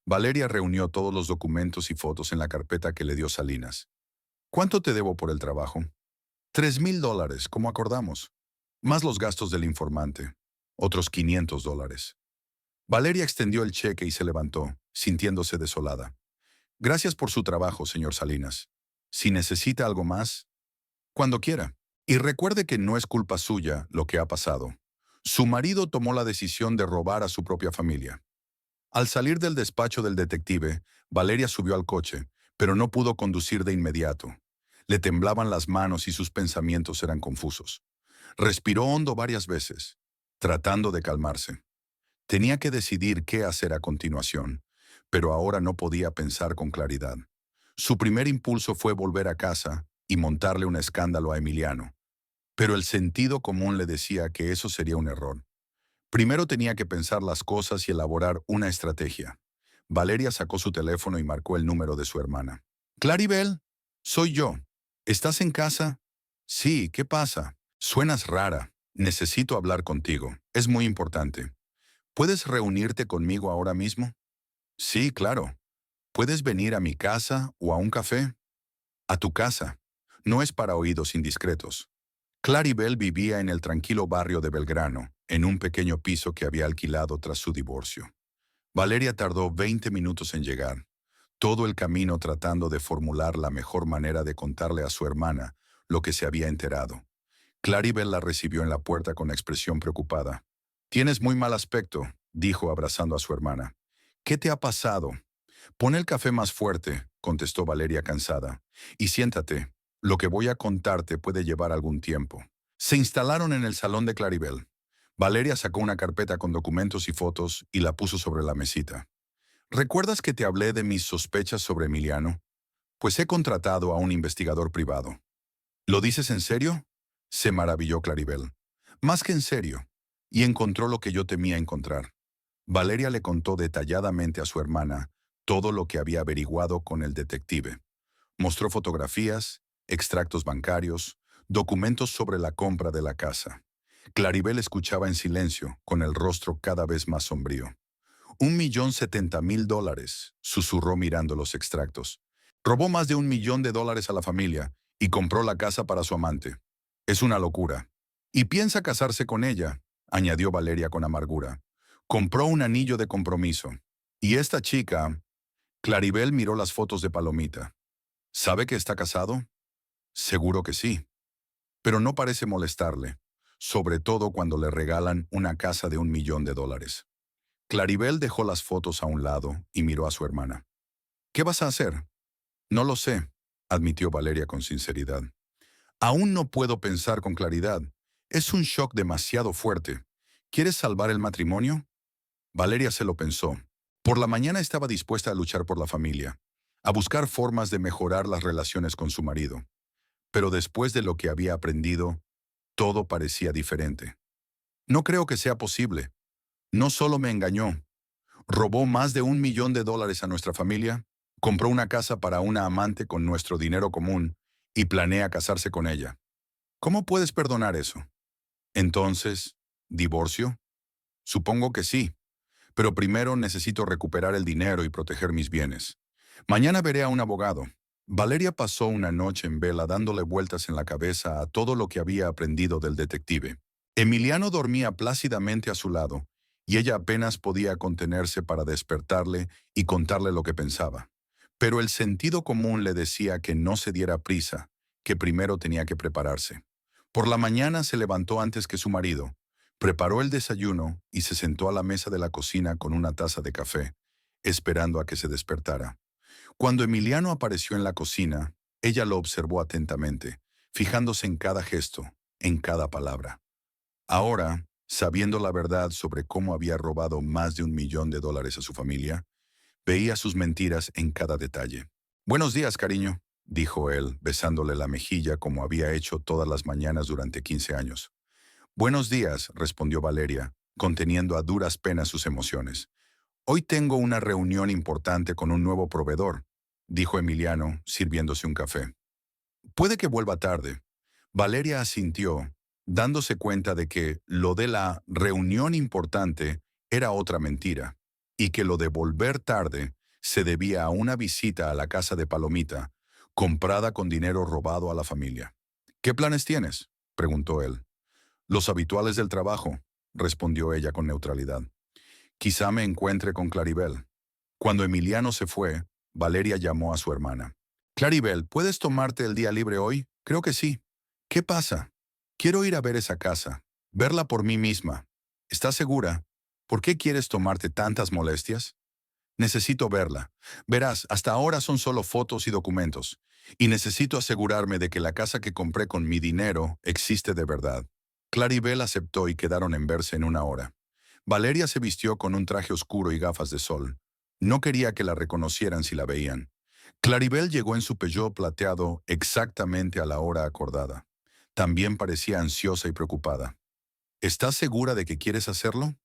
Valeria reunió todos los documentos y fotos en la carpeta que le dio Salinas. ¿Cuánto te debo por el trabajo? $3,000, como acordamos, más los gastos del informante, otros $500. Valeria extendió el cheque y se levantó, sintiéndose desolada. Gracias por su trabajo, señor Salinas. Si necesita algo más, cuando quiera. Y recuerde que no es culpa suya lo que ha pasado. Su marido tomó la decisión de robar a su propia familia. Al salir del despacho del detective, Valeria subió al coche, pero no pudo conducir de inmediato. Le temblaban las manos y sus pensamientos eran confusos. Respiró hondo varias veces, tratando de calmarse. Tenía que decidir qué hacer a continuación, pero ahora no podía pensar con claridad. Su primer impulso fue volver a casa y montarle un escándalo a Emiliano, pero el sentido común le decía que eso sería un error. Primero tenía que pensar las cosas y elaborar una estrategia. Valeria sacó su teléfono y marcó el número de su hermana. Claribel, soy yo. ¿Estás en casa? Sí, ¿qué pasa? Suenas rara. Necesito hablar contigo. Es muy importante. ¿Puedes reunirte conmigo ahora mismo? Sí, claro. ¿Puedes venir a mi casa o a un café? A tu casa. No es para oídos indiscretos. Claribel vivía en el tranquilo barrio de Belgrano, en un pequeño piso que había alquilado tras su divorcio. Valeria tardó 20 minutos en llegar, todo el camino tratando de formular la mejor manera de contarle a su hermana lo que se había enterado. Claribel la recibió en la puerta con expresión preocupada. «Tienes muy mal aspecto», dijo abrazando a su hermana. «¿Qué te ha pasado?» «Pon el café más fuerte», contestó Valeria cansada. «Y siéntate. Lo que voy a contarte puede llevar algún tiempo». Se instalaron en el salón de Claribel. Valeria sacó una carpeta con documentos y fotos y la puso sobre la mesita. «¿Recuerdas que te hablé de mis sospechas sobre Emiliano? Pues he contratado a un investigador privado». «¿Lo dices en serio?», se maravilló Claribel. «Más que en serio. Y encontró lo que yo temía encontrar». Valeria le contó detalladamente a su hermana todo lo que había averiguado con el detective. Mostró fotografías, extractos bancarios, documentos sobre la compra de la casa. Claribel escuchaba en silencio, con el rostro cada vez más sombrío. $1.070.000, susurró mirando los extractos. Robó más de $1.000.000 a la familia y compró la casa para su amante. Es una locura. Y piensa casarse con ella, añadió Valeria con amargura. Compró un anillo de compromiso. Y esta chica... Claribel miró las fotos de Palomita. ¿Sabe que está casado? Seguro que sí. Pero no parece molestarle, sobre todo cuando le regalan una casa de $1.000.000. Claribel dejó las fotos a un lado y miró a su hermana. ¿Qué vas a hacer? No lo sé, admitió Valeria con sinceridad. Aún no puedo pensar con claridad. Es un shock demasiado fuerte. ¿Quieres salvar el matrimonio? Valeria se lo pensó. Por la mañana estaba dispuesta a luchar por la familia, a buscar formas de mejorar las relaciones con su marido. Pero después de lo que había aprendido, todo parecía diferente. No creo que sea posible. No solo me engañó, robó más de $1.000.000 a nuestra familia, compró una casa para una amante con nuestro dinero común y planea casarse con ella. ¿Cómo puedes perdonar eso? Entonces, ¿divorcio? Supongo que sí, pero primero necesito recuperar el dinero y proteger mis bienes. Mañana veré a un abogado. Valeria pasó una noche en vela dándole vueltas en la cabeza a todo lo que había aprendido del detective. Emiliano dormía plácidamente a su lado, y ella apenas podía contenerse para despertarle y contarle lo que pensaba. Pero el sentido común le decía que no se diera prisa, que primero tenía que prepararse. Por la mañana se levantó antes que su marido, preparó el desayuno y se sentó a la mesa de la cocina con una taza de café, esperando a que se despertara. Cuando Emiliano apareció en la cocina, ella lo observó atentamente, fijándose en cada gesto, en cada palabra. Ahora, sabiendo la verdad sobre cómo había robado más de $1.000.000 a su familia, veía sus mentiras en cada detalle. «Buenos días, cariño», dijo él, besándole la mejilla como había hecho todas las mañanas durante 15 años. «Buenos días», respondió Valeria, conteniendo a duras penas sus emociones. «Hoy tengo una reunión importante con un nuevo proveedor», dijo Emiliano, sirviéndose un café. «Puede que vuelva tarde». Valeria asintió, dándose cuenta de que lo de la reunión importante era otra mentira, y que lo de volver tarde se debía a una visita a la casa de Palomita, comprada con dinero robado a la familia. «¿Qué planes tienes?», preguntó él. «Los habituales del trabajo», respondió ella con neutralidad. «Quizá me encuentre con Claribel». Cuando Emiliano se fue, Valeria llamó a su hermana. Claribel, ¿puedes tomarte el día libre hoy? Creo que sí. ¿Qué pasa? Quiero ir a ver esa casa, verla por mí misma. ¿Estás segura? ¿Por qué quieres tomarte tantas molestias? Necesito verla. Verás, hasta ahora son solo fotos y documentos, y necesito asegurarme de que la casa que compré con mi dinero existe de verdad. Claribel aceptó y quedaron en verse en una hora. Valeria se vistió con un traje oscuro y gafas de sol. No quería que la reconocieran si la veían. Claribel llegó en su Peugeot plateado exactamente a la hora acordada. También parecía ansiosa y preocupada. ¿Estás segura de que quieres hacerlo?,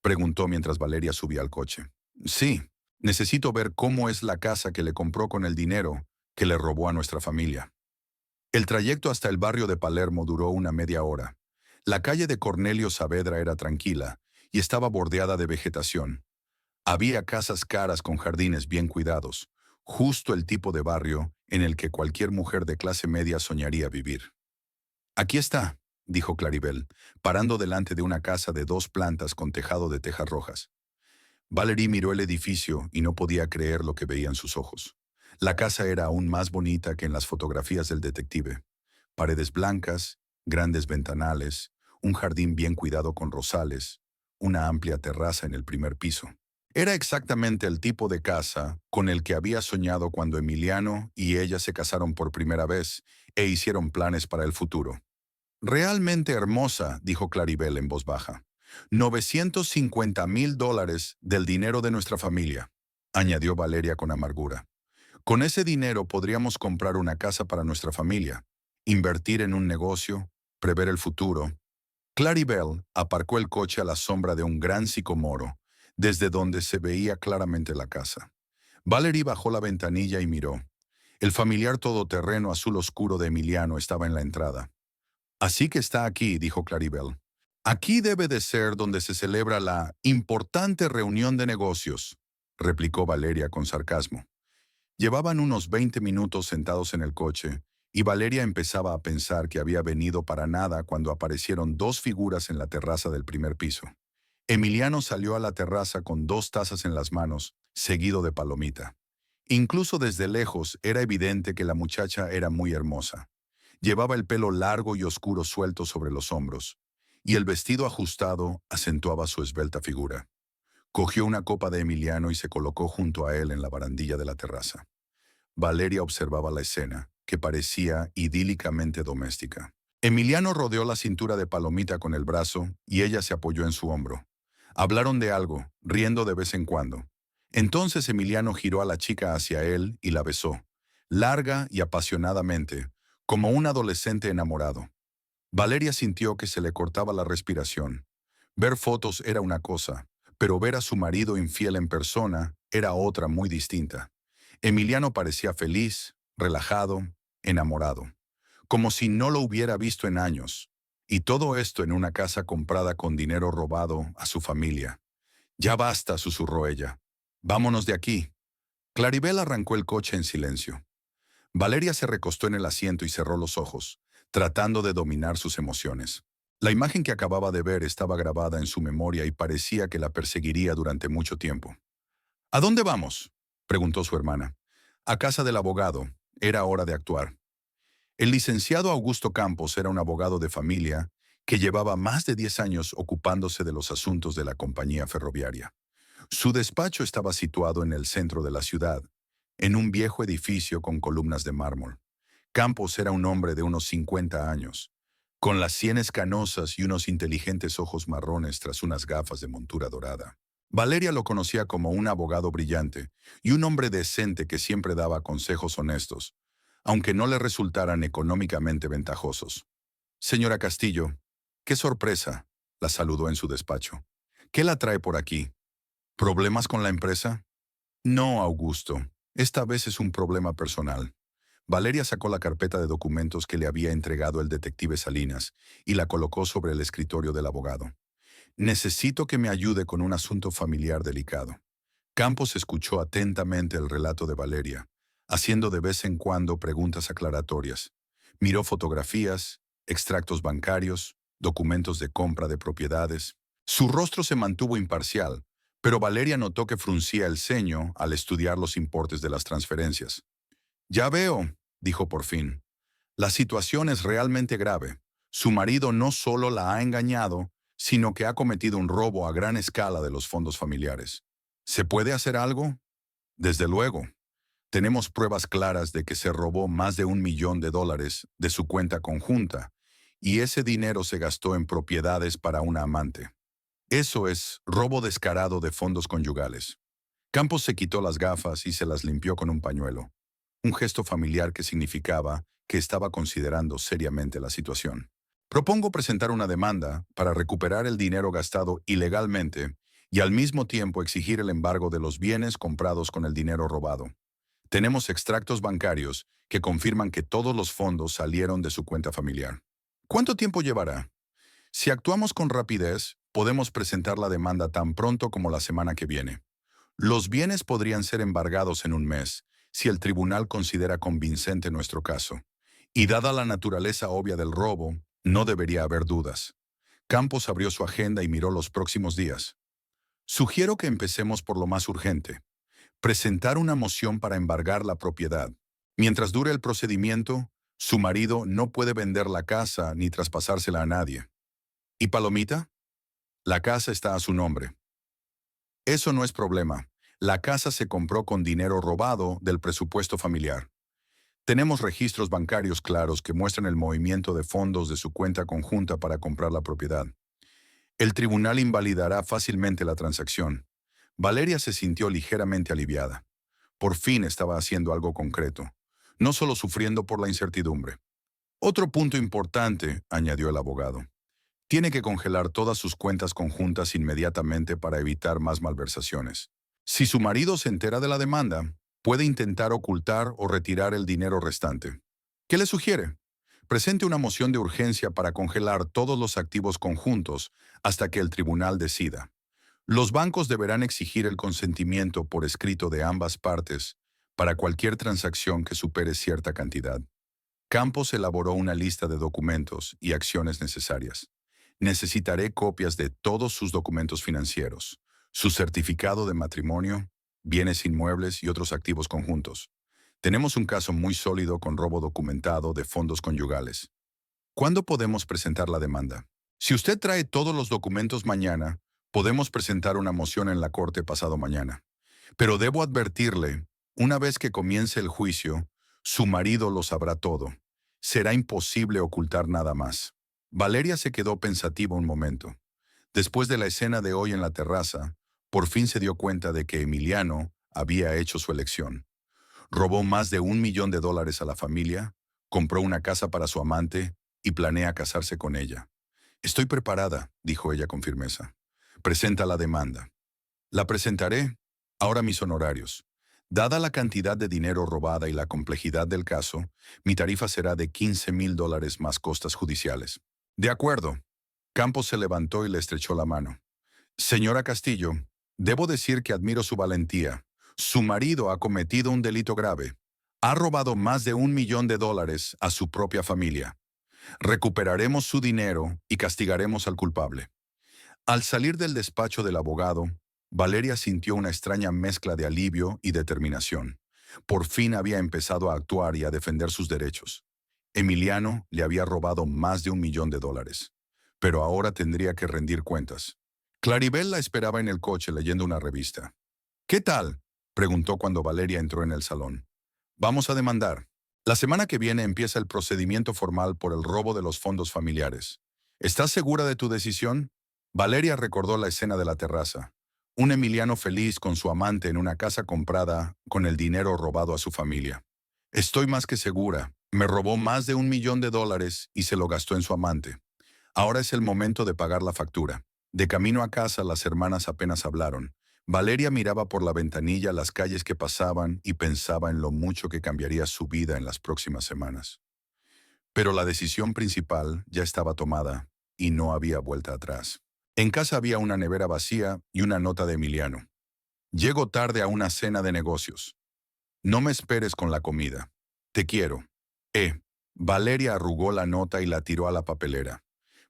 preguntó mientras Valeria subía al coche. Sí, necesito ver cómo es la casa que le compró con el dinero que le robó a nuestra familia. El trayecto hasta el barrio de Palermo duró una media hora. La calle de Cornelio Saavedra era tranquila y estaba bordeada de vegetación. Había casas caras con jardines bien cuidados, justo el tipo de barrio en el que cualquier mujer de clase media soñaría vivir. Aquí está, dijo Claribel, parando delante de una casa de 2 plantas con tejado de tejas rojas. Valerie miró el edificio y no podía creer lo que veía en sus ojos. La casa era aún más bonita que en las fotografías del detective. Paredes blancas, grandes ventanales, un jardín bien cuidado con rosales, una amplia terraza en el primer piso. Era exactamente el tipo de casa con el que había soñado cuando Emiliano y ella se casaron por primera vez e hicieron planes para el futuro. Realmente hermosa, dijo Claribel en voz baja. $950,000 del dinero de nuestra familia, añadió Valeria con amargura. Con ese dinero podríamos comprar una casa para nuestra familia, invertir en un negocio, prever el futuro. Claribel aparcó el coche a la sombra de un gran sicomoro, desde donde se veía claramente la casa. Valerie bajó la ventanilla y miró. El familiar todoterreno azul oscuro de Emiliano estaba en la entrada. Así que está aquí, dijo Claribel. Aquí debe de ser donde se celebra la importante reunión de negocios, replicó Valeria con sarcasmo. Llevaban unos 20 minutos sentados en el coche, y Valeria empezaba a pensar que había venido para nada cuando aparecieron 2 figuras en la terraza del primer piso. Emiliano salió a la terraza con 2 tazas en las manos, seguido de Palomita. Incluso desde lejos era evidente que la muchacha era muy hermosa. Llevaba el pelo largo y oscuro suelto sobre los hombros, y el vestido ajustado acentuaba su esbelta figura. Cogió una copa de Emiliano y se colocó junto a él en la barandilla de la terraza. Valeria observaba la escena, que parecía idílicamente doméstica. Emiliano rodeó la cintura de Palomita con el brazo y ella se apoyó en su hombro. Hablaron de algo, riendo de vez en cuando. Entonces Emiliano giró a la chica hacia él y la besó, larga y apasionadamente, como un adolescente enamorado. Valeria sintió que se le cortaba la respiración. Ver fotos era una cosa, pero ver a su marido infiel en persona era otra muy distinta. Emiliano parecía feliz, relajado, enamorado, como si no lo hubiera visto en años. Y todo esto en una casa comprada con dinero robado a su familia. Ya basta, susurró ella. Vámonos de aquí. Claribel arrancó el coche en silencio. Valeria se recostó en el asiento y cerró los ojos, tratando de dominar sus emociones. La imagen que acababa de ver estaba grabada en su memoria y parecía que la perseguiría durante mucho tiempo. ¿A dónde vamos?, preguntó su hermana. A casa del abogado. Era hora de actuar. El licenciado Augusto Campos era un abogado de familia que llevaba más de 10 años ocupándose de los asuntos de la compañía ferroviaria. Su despacho estaba situado en el centro de la ciudad, en un viejo edificio con columnas de mármol. Campos era un hombre de unos 50 años, con las sienes canosas y unos inteligentes ojos marrones tras unas gafas de montura dorada. Valeria lo conocía como un abogado brillante y un hombre decente que siempre daba consejos honestos, aunque no le resultaran económicamente ventajosos. Señora Castillo, qué sorpresa, la saludó en su despacho. ¿Qué la trae por aquí? ¿Problemas con la empresa? No, Augusto. Esta vez es un problema personal. Valeria sacó la carpeta de documentos que le había entregado el detective Salinas y la colocó sobre el escritorio del abogado. Necesito que me ayude con un asunto familiar delicado. Campos escuchó atentamente el relato de Valeria, haciendo de vez en cuando preguntas aclaratorias. Miró fotografías, extractos bancarios, documentos de compra de propiedades. Su rostro se mantuvo imparcial, pero Valeria notó que fruncía el ceño al estudiar los importes de las transferencias. Ya veo, dijo por fin. La situación es realmente grave. Su marido no solo la ha engañado, sino que ha cometido un robo a gran escala de los fondos familiares. ¿Se puede hacer algo? Desde luego. Tenemos pruebas claras de que se robó más de $1 millón de su cuenta conjunta, y ese dinero se gastó en propiedades para una amante. Eso es robo descarado de fondos conyugales. Campos se quitó las gafas y se las limpió con un pañuelo, un gesto familiar que significaba que estaba considerando seriamente la situación. Propongo presentar una demanda para recuperar el dinero gastado ilegalmente y al mismo tiempo exigir el embargo de los bienes comprados con el dinero robado. Tenemos extractos bancarios que confirman que todos los fondos salieron de su cuenta familiar. ¿Cuánto tiempo llevará? Si actuamos con rapidez, podemos presentar la demanda tan pronto como la semana que viene. Los bienes podrían ser embargados en un mes, si el tribunal considera convincente nuestro caso. Y dada la naturaleza obvia del robo, no debería haber dudas. Campos abrió su agenda y miró los próximos días. Sugiero que empecemos por lo más urgente: presentar una moción para embargar la propiedad. Mientras dure el procedimiento, su marido no puede vender la casa ni traspasársela a nadie. ¿Y Palomita? La casa está a su nombre. Eso no es problema. La casa se compró con dinero robado del presupuesto familiar. Tenemos registros bancarios claros que muestran el movimiento de fondos de su cuenta conjunta para comprar la propiedad. El tribunal invalidará fácilmente la transacción. Valeria se sintió ligeramente aliviada. Por fin estaba haciendo algo concreto, no solo sufriendo por la incertidumbre. Otro punto importante, añadió el abogado. Tiene que congelar todas sus cuentas conjuntas inmediatamente para evitar más malversaciones. Si su marido se entera de la demanda, puede intentar ocultar o retirar el dinero restante. ¿Qué le sugiere? Presente una moción de urgencia para congelar todos los activos conjuntos hasta que el tribunal decida. Los bancos deberán exigir el consentimiento por escrito de ambas partes para cualquier transacción que supere cierta cantidad. Campos elaboró una lista de documentos y acciones necesarias. Necesitaré copias de todos sus documentos financieros, su certificado de matrimonio, bienes inmuebles y otros activos conjuntos. Tenemos un caso muy sólido con robo documentado de fondos conyugales. ¿Cuándo podemos presentar la demanda? Si usted trae todos los documentos mañana, podemos presentar una moción en la corte pasado mañana. Pero debo advertirle, una vez que comience el juicio, su marido lo sabrá todo. Será imposible ocultar nada más. Valeria se quedó pensativa un momento. Después de la escena de hoy en la terraza, por fin se dio cuenta de que Emiliano había hecho su elección. Robó más de $1 millón a la familia, compró una casa para su amante y planea casarse con ella. Estoy preparada, dijo ella con firmeza. Presenta la demanda. La presentaré. Ahora mis honorarios. Dada la cantidad de dinero robada y la complejidad del caso, mi tarifa será de $15,000 más costas judiciales. De acuerdo. Campos se levantó y le estrechó la mano. Señora Castillo, debo decir que admiro su valentía. Su marido ha cometido un delito grave. Ha robado más de $1 millón a su propia familia. Recuperaremos su dinero y castigaremos al culpable. Al salir del despacho del abogado, Valeria sintió una extraña mezcla de alivio y determinación. Por fin había empezado a actuar y a defender sus derechos. Emiliano le había robado más de $1 millón, pero ahora tendría que rendir cuentas. Claribel la esperaba en el coche leyendo una revista. ¿Qué tal?, preguntó cuando Valeria entró en el salón. Vamos a demandar. La semana que viene empieza el procedimiento formal por el robo de los fondos familiares. ¿Estás segura de tu decisión? Valeria recordó la escena de la terraza. Un Emiliano feliz con su amante en una casa comprada con el dinero robado a su familia. Estoy más que segura. Me robó más de $1 millón y se lo gastó en su amante. Ahora es el momento de pagar la factura. De camino a casa, las hermanas apenas hablaron. Valeria miraba por la ventanilla las calles que pasaban y pensaba en lo mucho que cambiaría su vida en las próximas semanas. Pero la decisión principal ya estaba tomada y no había vuelta atrás. En casa había una nevera vacía y una nota de Emiliano. Llego tarde a una cena de negocios. No me esperes con la comida. Te quiero. Valeria arrugó la nota y la tiró a la papelera.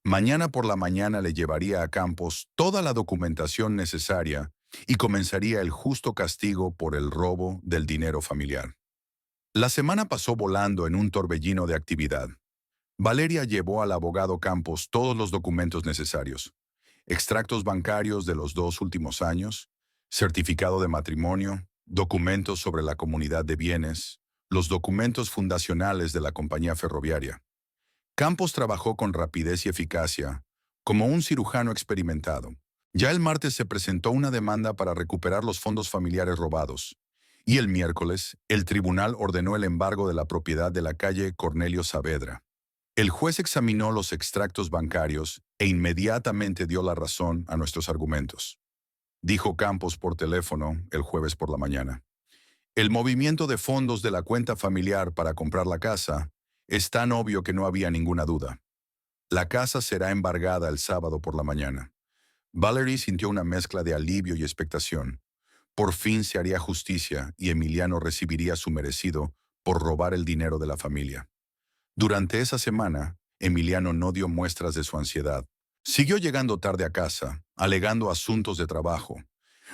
Mañana por la mañana le llevaría a Campos toda la documentación necesaria y comenzaría el justo castigo por el robo del dinero familiar. La semana pasó volando en un torbellino de actividad. Valeria llevó al abogado Campos todos los documentos necesarios: extractos bancarios de los 2 últimos años, certificado de matrimonio, documentos sobre la comunidad de bienes, los documentos fundacionales de la compañía ferroviaria. Campos trabajó con rapidez y eficacia, como un cirujano experimentado. Ya el martes se presentó una demanda para recuperar los fondos familiares robados, y el miércoles el tribunal ordenó el embargo de la propiedad de la calle Cornelio Saavedra. El juez examinó los extractos bancarios e inmediatamente dio la razón a nuestros argumentos. Dijo Campos por teléfono el jueves por la mañana: el movimiento de fondos de la cuenta familiar para comprar la casa es tan obvio que no había ninguna duda. La casa será embargada el sábado por la mañana. Valerie sintió una mezcla de alivio y expectación. Por fin se haría justicia y Emiliano recibiría su merecido por robar el dinero de la familia. Durante esa semana, Emiliano no dio muestras de su ansiedad. Siguió llegando tarde a casa, alegando asuntos de trabajo,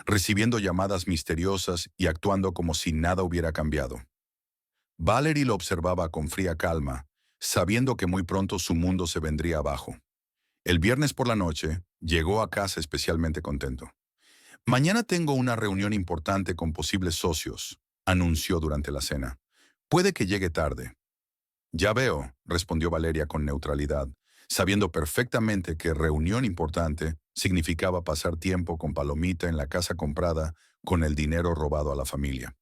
recibiendo llamadas misteriosas y actuando como si nada hubiera cambiado. Valerie lo observaba con fría calma, sabiendo que muy pronto su mundo se vendría abajo. El viernes por la noche, llegó a casa especialmente contento. Mañana tengo una reunión importante con posibles socios, anunció durante la cena. Puede que llegue tarde. Ya veo, respondió Valeria con neutralidad, sabiendo perfectamente que reunión importante significaba pasar tiempo con Palomita en la casa comprada con el dinero robado a la familia.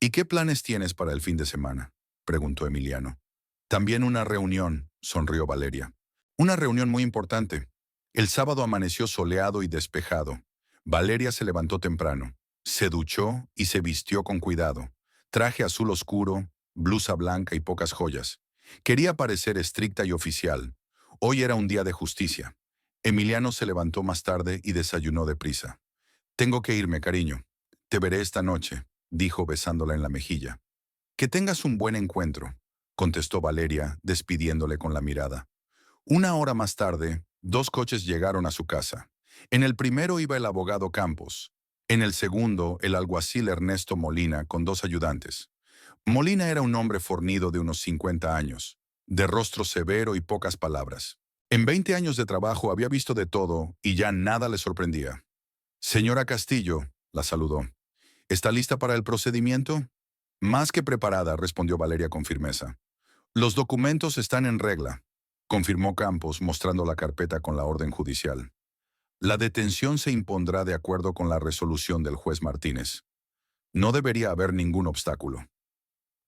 ¿Y qué planes tienes para el fin de semana?, preguntó Emiliano. También una reunión, sonrió Valeria. Una reunión muy importante. El sábado amaneció soleado y despejado. Valeria se levantó temprano, se duchó y se vistió con cuidado. Traje azul oscuro, blusa blanca y pocas joyas. Quería parecer estricta y oficial. Hoy era un día de justicia. Emiliano se levantó más tarde y desayunó deprisa. Tengo que irme, cariño. Te veré esta noche, dijo besándola en la mejilla. Que tengas un buen encuentro, contestó Valeria, despidiéndole con la mirada. Una hora más tarde, 2 coches llegaron a su casa. En el primero iba el abogado Campos. En el segundo, el alguacil Ernesto Molina con 2 ayudantes. Molina era un hombre fornido de unos 50 años, de rostro severo y pocas palabras. En 20 años de trabajo había visto de todo y ya nada le sorprendía. Señora Castillo, la saludó. ¿Está lista para el procedimiento? Más que preparada, respondió Valeria con firmeza. Los documentos están en regla, confirmó Campos mostrando la carpeta con la orden judicial. La detención se impondrá de acuerdo con la resolución del juez Martínez. No debería haber ningún obstáculo.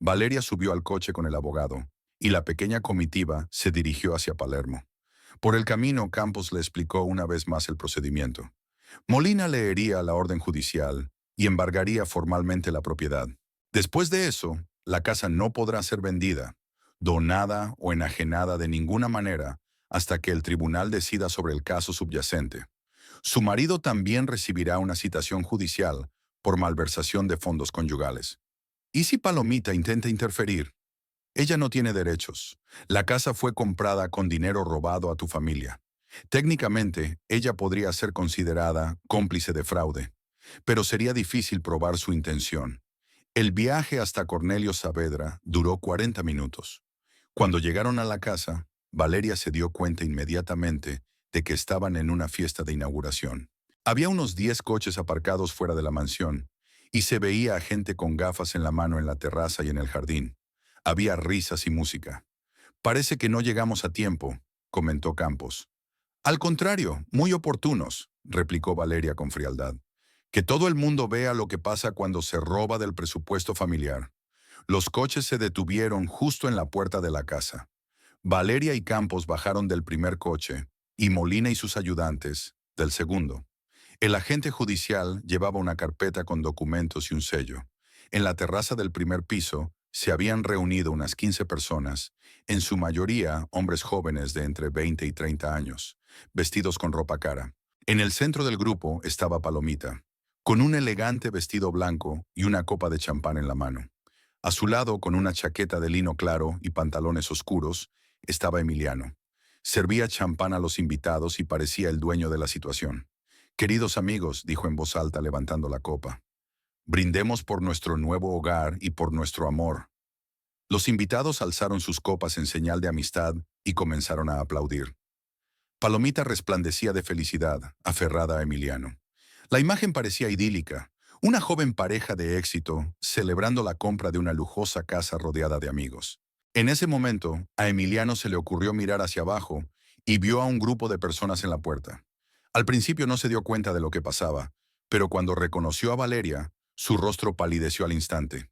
Valeria subió al coche con el abogado, y la pequeña comitiva se dirigió hacia Palermo. Por el camino, Campos le explicó una vez más el procedimiento. Molina leería la orden judicial y embargaría formalmente la propiedad. Después de eso, la casa no podrá ser vendida, donada o enajenada de ninguna manera hasta que el tribunal decida sobre el caso subyacente. Su marido también recibirá una citación judicial por malversación de fondos conyugales. ¿Y si Palomita intenta interferir? Ella no tiene derechos. La casa fue comprada con dinero robado a tu familia. Técnicamente, ella podría ser considerada cómplice de fraude, pero sería difícil probar su intención. El viaje hasta Cornelio Saavedra duró 40 minutos. Cuando llegaron a la casa, Valeria se dio cuenta inmediatamente de que estaban en una fiesta de inauguración. Había unos 10 coches aparcados fuera de la mansión, y se veía a gente con gafas en la mano en la terraza y en el jardín. Había risas y música. Parece que no llegamos a tiempo, comentó Campos. Al contrario, muy oportunos, replicó Valeria con frialdad. Que todo el mundo vea lo que pasa cuando se roba del presupuesto familiar. Los coches se detuvieron justo en la puerta de la casa. Valeria y Campos bajaron del primer coche, y Molina y sus ayudantes, del segundo. El agente judicial llevaba una carpeta con documentos y un sello. En la terraza del primer piso se habían reunido unas 15 personas, en su mayoría hombres jóvenes de entre 20 y 30 años, vestidos con ropa cara. En el centro del grupo estaba Palomita, con un elegante vestido blanco y una copa de champán en la mano. A su lado, con una chaqueta de lino claro y pantalones oscuros, estaba Emiliano. Servía champán a los invitados y parecía el dueño de la situación. Queridos amigos, dijo en voz alta levantando la copa, brindemos por nuestro nuevo hogar y por nuestro amor. Los invitados alzaron sus copas en señal de amistad y comenzaron a aplaudir. Palomita resplandecía de felicidad, aferrada a Emiliano. La imagen parecía idílica, una joven pareja de éxito celebrando la compra de una lujosa casa rodeada de amigos. En ese momento, a Emiliano se le ocurrió mirar hacia abajo y vio a un grupo de personas en la puerta. Al principio no se dio cuenta de lo que pasaba, pero cuando reconoció a Valeria, su rostro palideció al instante.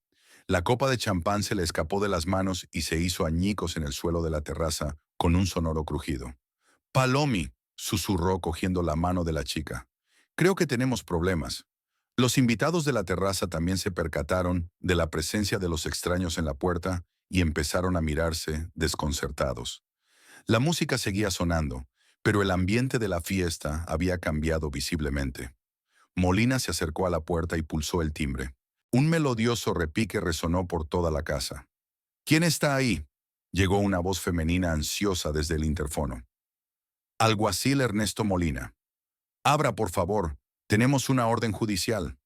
La copa de champán se le escapó de las manos y se hizo añicos en el suelo de la terraza con un sonoro crujido. Palomi, susurró cogiendo la mano de la chica. Creo que tenemos problemas. Los invitados de la terraza también se percataron de la presencia de los extraños en la puerta y empezaron a mirarse desconcertados. La música seguía sonando, pero el ambiente de la fiesta había cambiado visiblemente. Molina se acercó a la puerta y pulsó el timbre. Un melodioso repique resonó por toda la casa. ¿Quién está ahí? Llegó una voz femenina ansiosa desde el interfono. Alguacil Ernesto Molina. Abra, por favor. Tenemos una orden judicial.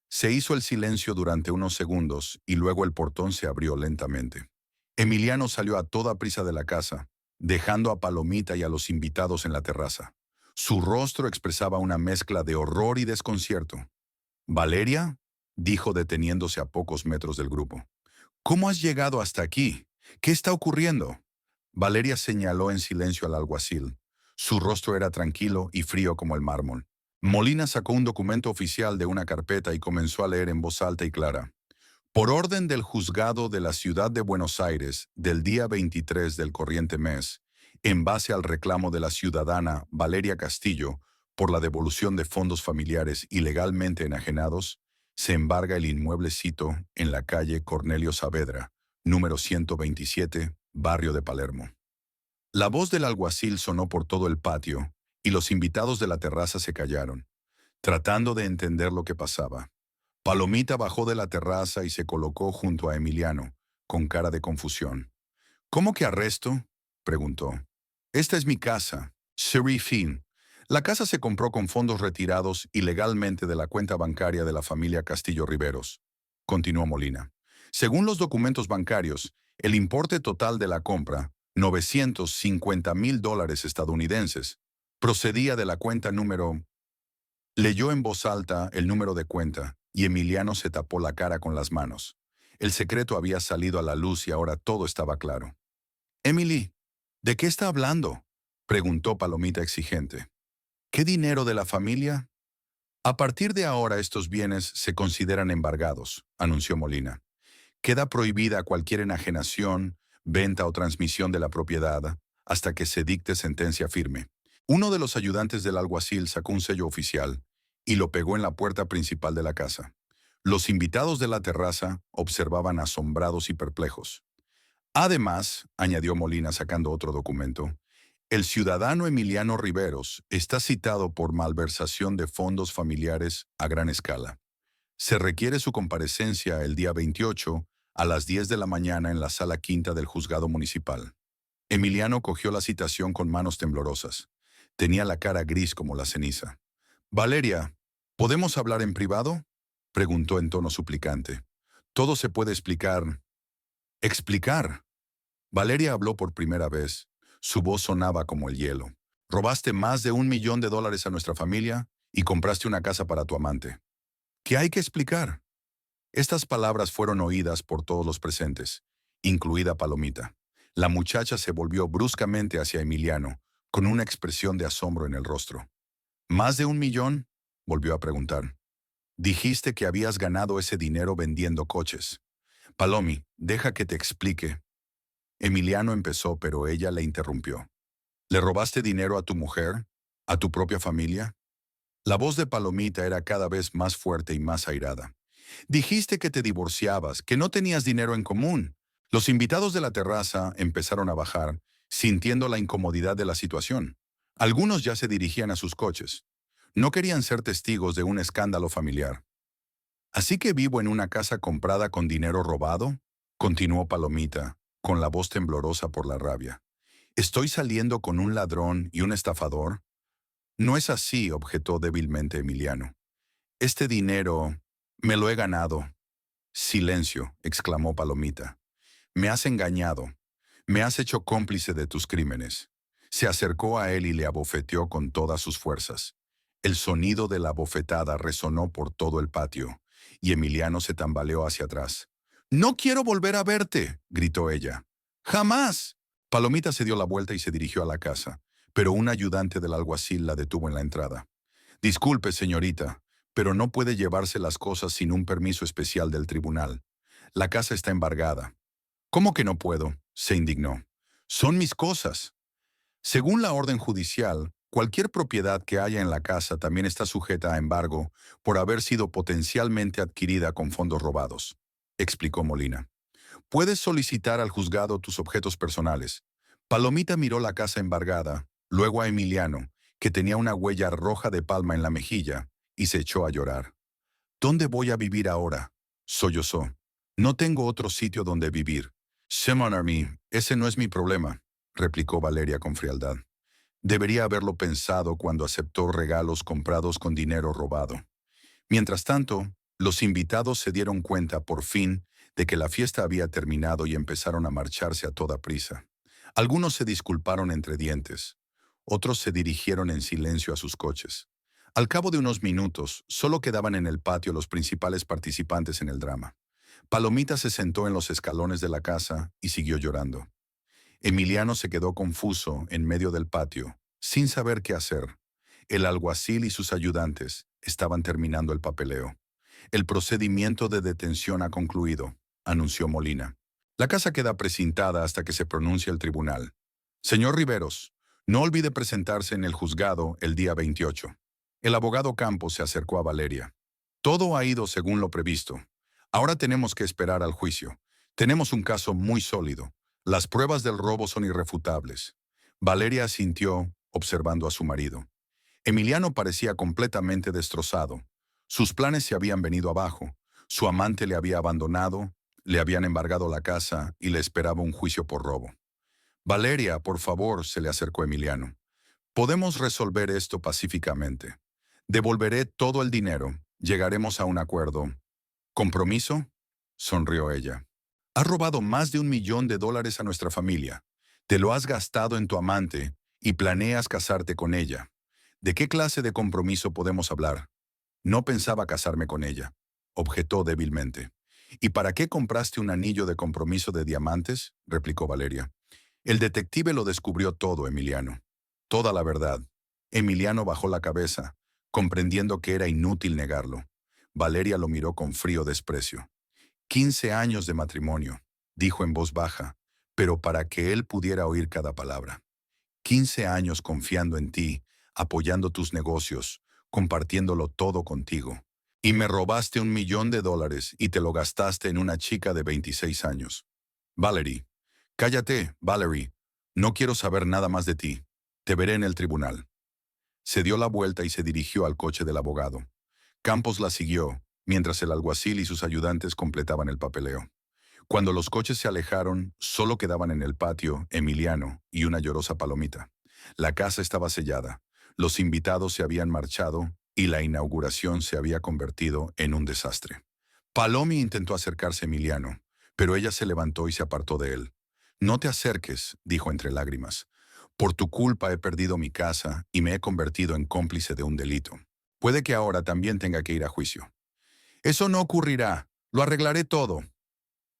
Se hizo el silencio durante unos segundos y luego el portón se abrió lentamente. Emiliano salió a toda prisa de la casa, dejando a Palomita y a los invitados en la terraza. Su rostro expresaba una mezcla de horror y desconcierto. ¿Valeria? Dijo deteniéndose a pocos metros del grupo. ¿Cómo has llegado hasta aquí? ¿Qué está ocurriendo? Valeria señaló en silencio al alguacil. Su rostro era tranquilo y frío como el mármol. Molina sacó un documento oficial de una carpeta y comenzó a leer en voz alta y clara. Por orden del juzgado de la Ciudad de Buenos Aires, del día 23 del corriente mes, en base al reclamo de la ciudadana Valeria Castillo por la devolución de fondos familiares ilegalmente enajenados, se embarga el inmueble cito en la calle Cornelio Saavedra, número 127, barrio de Palermo. La voz del alguacil sonó por todo el patio y los invitados de la terraza se callaron, tratando de entender lo que pasaba. Palomita bajó de la terraza y se colocó junto a Emiliano, con cara de confusión. ¿Cómo que arresto? Preguntó. Esta es mi casa, Serifín. La casa se compró con fondos retirados ilegalmente de la cuenta bancaria de la familia Castillo Riveros, continuó Molina. Según los documentos bancarios, el importe total de la compra, $950,000 estadounidenses, procedía de la cuenta número. Leyó en voz alta el número de cuenta y Emiliano se tapó la cara con las manos. El secreto había salido a la luz y ahora todo estaba claro. Emily, ¿de qué está hablando? Preguntó Palomita exigente. ¿Qué dinero de la familia? A partir de ahora estos bienes se consideran embargados, anunció Molina. Queda prohibida cualquier enajenación, venta o transmisión de la propiedad hasta que se dicte sentencia firme. Uno de los ayudantes del alguacil sacó un sello oficial y lo pegó en la puerta principal de la casa. Los invitados de la terraza observaban asombrados y perplejos. Además, añadió Molina sacando otro documento, el ciudadano Emiliano Riveros está citado por malversación de fondos familiares a gran escala. Se requiere su comparecencia el día 28 a las 10 de la mañana en la sala quinta del juzgado municipal. Emiliano cogió la citación con manos temblorosas. Tenía la cara gris como la ceniza. Valeria, ¿podemos hablar en privado? Preguntó en tono suplicante. Todo se puede explicar. ¿Explicar? Valeria habló por primera vez. Su voz sonaba como el hielo. Robaste más de $1,000,000 a nuestra familia y compraste una casa para tu amante. ¿Qué hay que explicar? Estas palabras fueron oídas por todos los presentes, incluida Palomita. La muchacha se volvió bruscamente hacia Emiliano, con una expresión de asombro en el rostro. ¿Más de 1,000,000? Volvió a preguntar. Dijiste que habías ganado ese dinero vendiendo coches. Palomi, deja que te explique. Emiliano empezó, pero ella le interrumpió. ¿Le robaste dinero a tu mujer? ¿A tu propia familia? La voz de Palomita era cada vez más fuerte y más airada. Dijiste que te divorciabas, que no tenías dinero en común. Los invitados de la terraza empezaron a bajar, sintiendo la incomodidad de la situación. Algunos ya se dirigían a sus coches. No querían ser testigos de un escándalo familiar. ¿Así que vivo en una casa comprada con dinero robado? Continuó Palomita, con la voz temblorosa por la rabia. ¿Estoy saliendo con un ladrón y un estafador? No es así, objetó débilmente Emiliano. Este dinero me lo he ganado. Silencio, exclamó Palomita. Me has engañado. Me has hecho cómplice de tus crímenes. Se acercó a él y le abofeteó con todas sus fuerzas. El sonido de la bofetada resonó por todo el patio, y Emiliano se tambaleó hacia atrás. «¡No quiero volver a verte!», gritó ella. «¡Jamás!». Palomita se dio la vuelta y se dirigió a la casa, pero un ayudante del alguacil la detuvo en la entrada. «Disculpe, señorita, pero no puede llevarse las cosas sin un permiso especial del tribunal. La casa está embargada». «¿Cómo que no puedo?», se indignó. «Son mis cosas». Según la orden judicial, cualquier propiedad que haya en la casa también está sujeta a embargo por haber sido potencialmente adquirida con fondos robados, explicó Molina. Puedes solicitar al juzgado tus objetos personales. Palomita miró la casa embargada, luego a Emiliano, que tenía una huella roja de palma en la mejilla, y se echó a llorar. «¿Dónde voy a vivir ahora?», sollozó. «No tengo otro sitio donde vivir». «Shame on me, ese no es mi problema», replicó Valeria con frialdad. Debería haberlo pensado cuando aceptó regalos comprados con dinero robado. Mientras tanto, los invitados se dieron cuenta, por fin, de que la fiesta había terminado y empezaron a marcharse a toda prisa. Algunos se disculparon entre dientes. Otros se dirigieron en silencio a sus coches. Al cabo de unos minutos, solo quedaban en el patio los principales participantes en el drama. Palomita se sentó en los escalones de la casa y siguió llorando. Emiliano se quedó confuso en medio del patio, sin saber qué hacer. El alguacil y sus ayudantes estaban terminando el papeleo. «El procedimiento de detención ha concluido», anunció Molina. «La casa queda precintada hasta que se pronuncie el tribunal. Señor Riveros, no olvide presentarse en el juzgado el día 28. El abogado Campos se acercó a Valeria. «Todo ha ido según lo previsto. Ahora tenemos que esperar al juicio. Tenemos un caso muy sólido. Las pruebas del robo son irrefutables». Valeria asintió, observando a su marido. Emiliano parecía completamente destrozado. Sus planes se habían venido abajo. Su amante le había abandonado, le habían embargado la casa y le esperaba un juicio por robo. «Valeria, por favor», se le acercó Emiliano. «Podemos resolver esto pacíficamente. Devolveré todo el dinero. Llegaremos a un acuerdo». «¿Compromiso?», sonrió ella. «Has robado más de $1.000.000 a nuestra familia. Te lo has gastado en tu amante y planeas casarte con ella. ¿De qué clase de compromiso podemos hablar?». «No pensaba casarme con ella», objetó débilmente. «¿Y para qué compraste un anillo de compromiso de diamantes?», replicó Valeria. «El detective lo descubrió todo, Emiliano. Toda la verdad». Emiliano bajó la cabeza, comprendiendo que era inútil negarlo. Valeria lo miró con frío desprecio. 15 años de matrimonio», dijo en voz baja, pero para que él pudiera oír cada palabra. 15 años confiando en ti, apoyando tus negocios, compartiéndolo todo contigo. Y me robaste $1.000.000 y te lo gastaste en una chica de 26 años. «Valerie». «Cállate, Valerie. No quiero saber nada más de ti. Te veré en el tribunal». Se dio la vuelta y se dirigió al coche del abogado. Campos la siguió, mientras el alguacil y sus ayudantes completaban el papeleo. Cuando los coches se alejaron, solo quedaban en el patio Emiliano y una llorosa Palomita. La casa estaba sellada, los invitados se habían marchado y la inauguración se había convertido en un desastre. Palomi intentó acercarse a Emiliano, pero ella se levantó y se apartó de él. «No te acerques», dijo entre lágrimas. «Por tu culpa he perdido mi casa y me he convertido en cómplice de un delito. Puede que ahora también tenga que ir a juicio». «Eso no ocurrirá. Lo arreglaré todo».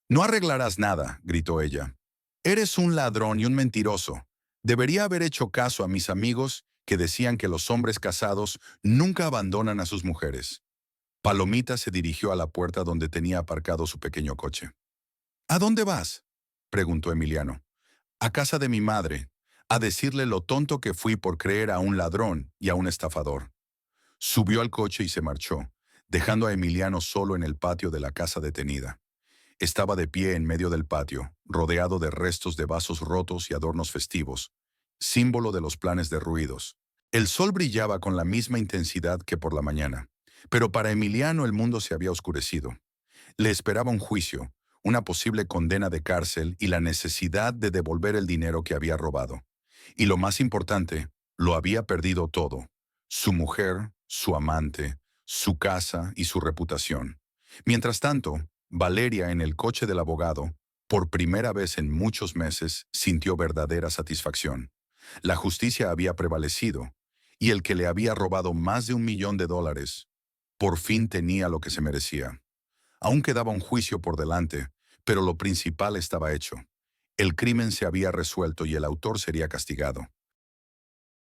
«No arreglarás nada», gritó ella. «Eres un ladrón y un mentiroso. Debería haber hecho caso a mis amigos que decían que los hombres casados nunca abandonan a sus mujeres». Palomita se dirigió a la puerta donde tenía aparcado su pequeño coche. «¿A dónde vas?», preguntó Emiliano. «A casa de mi madre, a decirle lo tonto que fui por creer a un ladrón y a un estafador». Subió al coche y se marchó, dejando a Emiliano solo en el patio de la casa detenida. Estaba de pie en medio del patio, rodeado de restos de vasos rotos y adornos festivos, símbolo de los planes derruidos. El sol brillaba con la misma intensidad que por la mañana, pero para Emiliano el mundo se había oscurecido. Le esperaba un juicio, una posible condena de cárcel y la necesidad de devolver el dinero que había robado. Y lo más importante, lo había perdido todo: su mujer, su amante, su casa y su reputación. Mientras tanto, Valeria, en el coche del abogado, Por primera vez en muchos meses sintió verdadera satisfacción. La justicia había prevalecido, y el que le había robado más de $1 millón, por fin tenía lo que se merecía. Aún quedaba un juicio por delante, pero lo principal estaba hecho. El crimen se había resuelto y el autor sería castigado.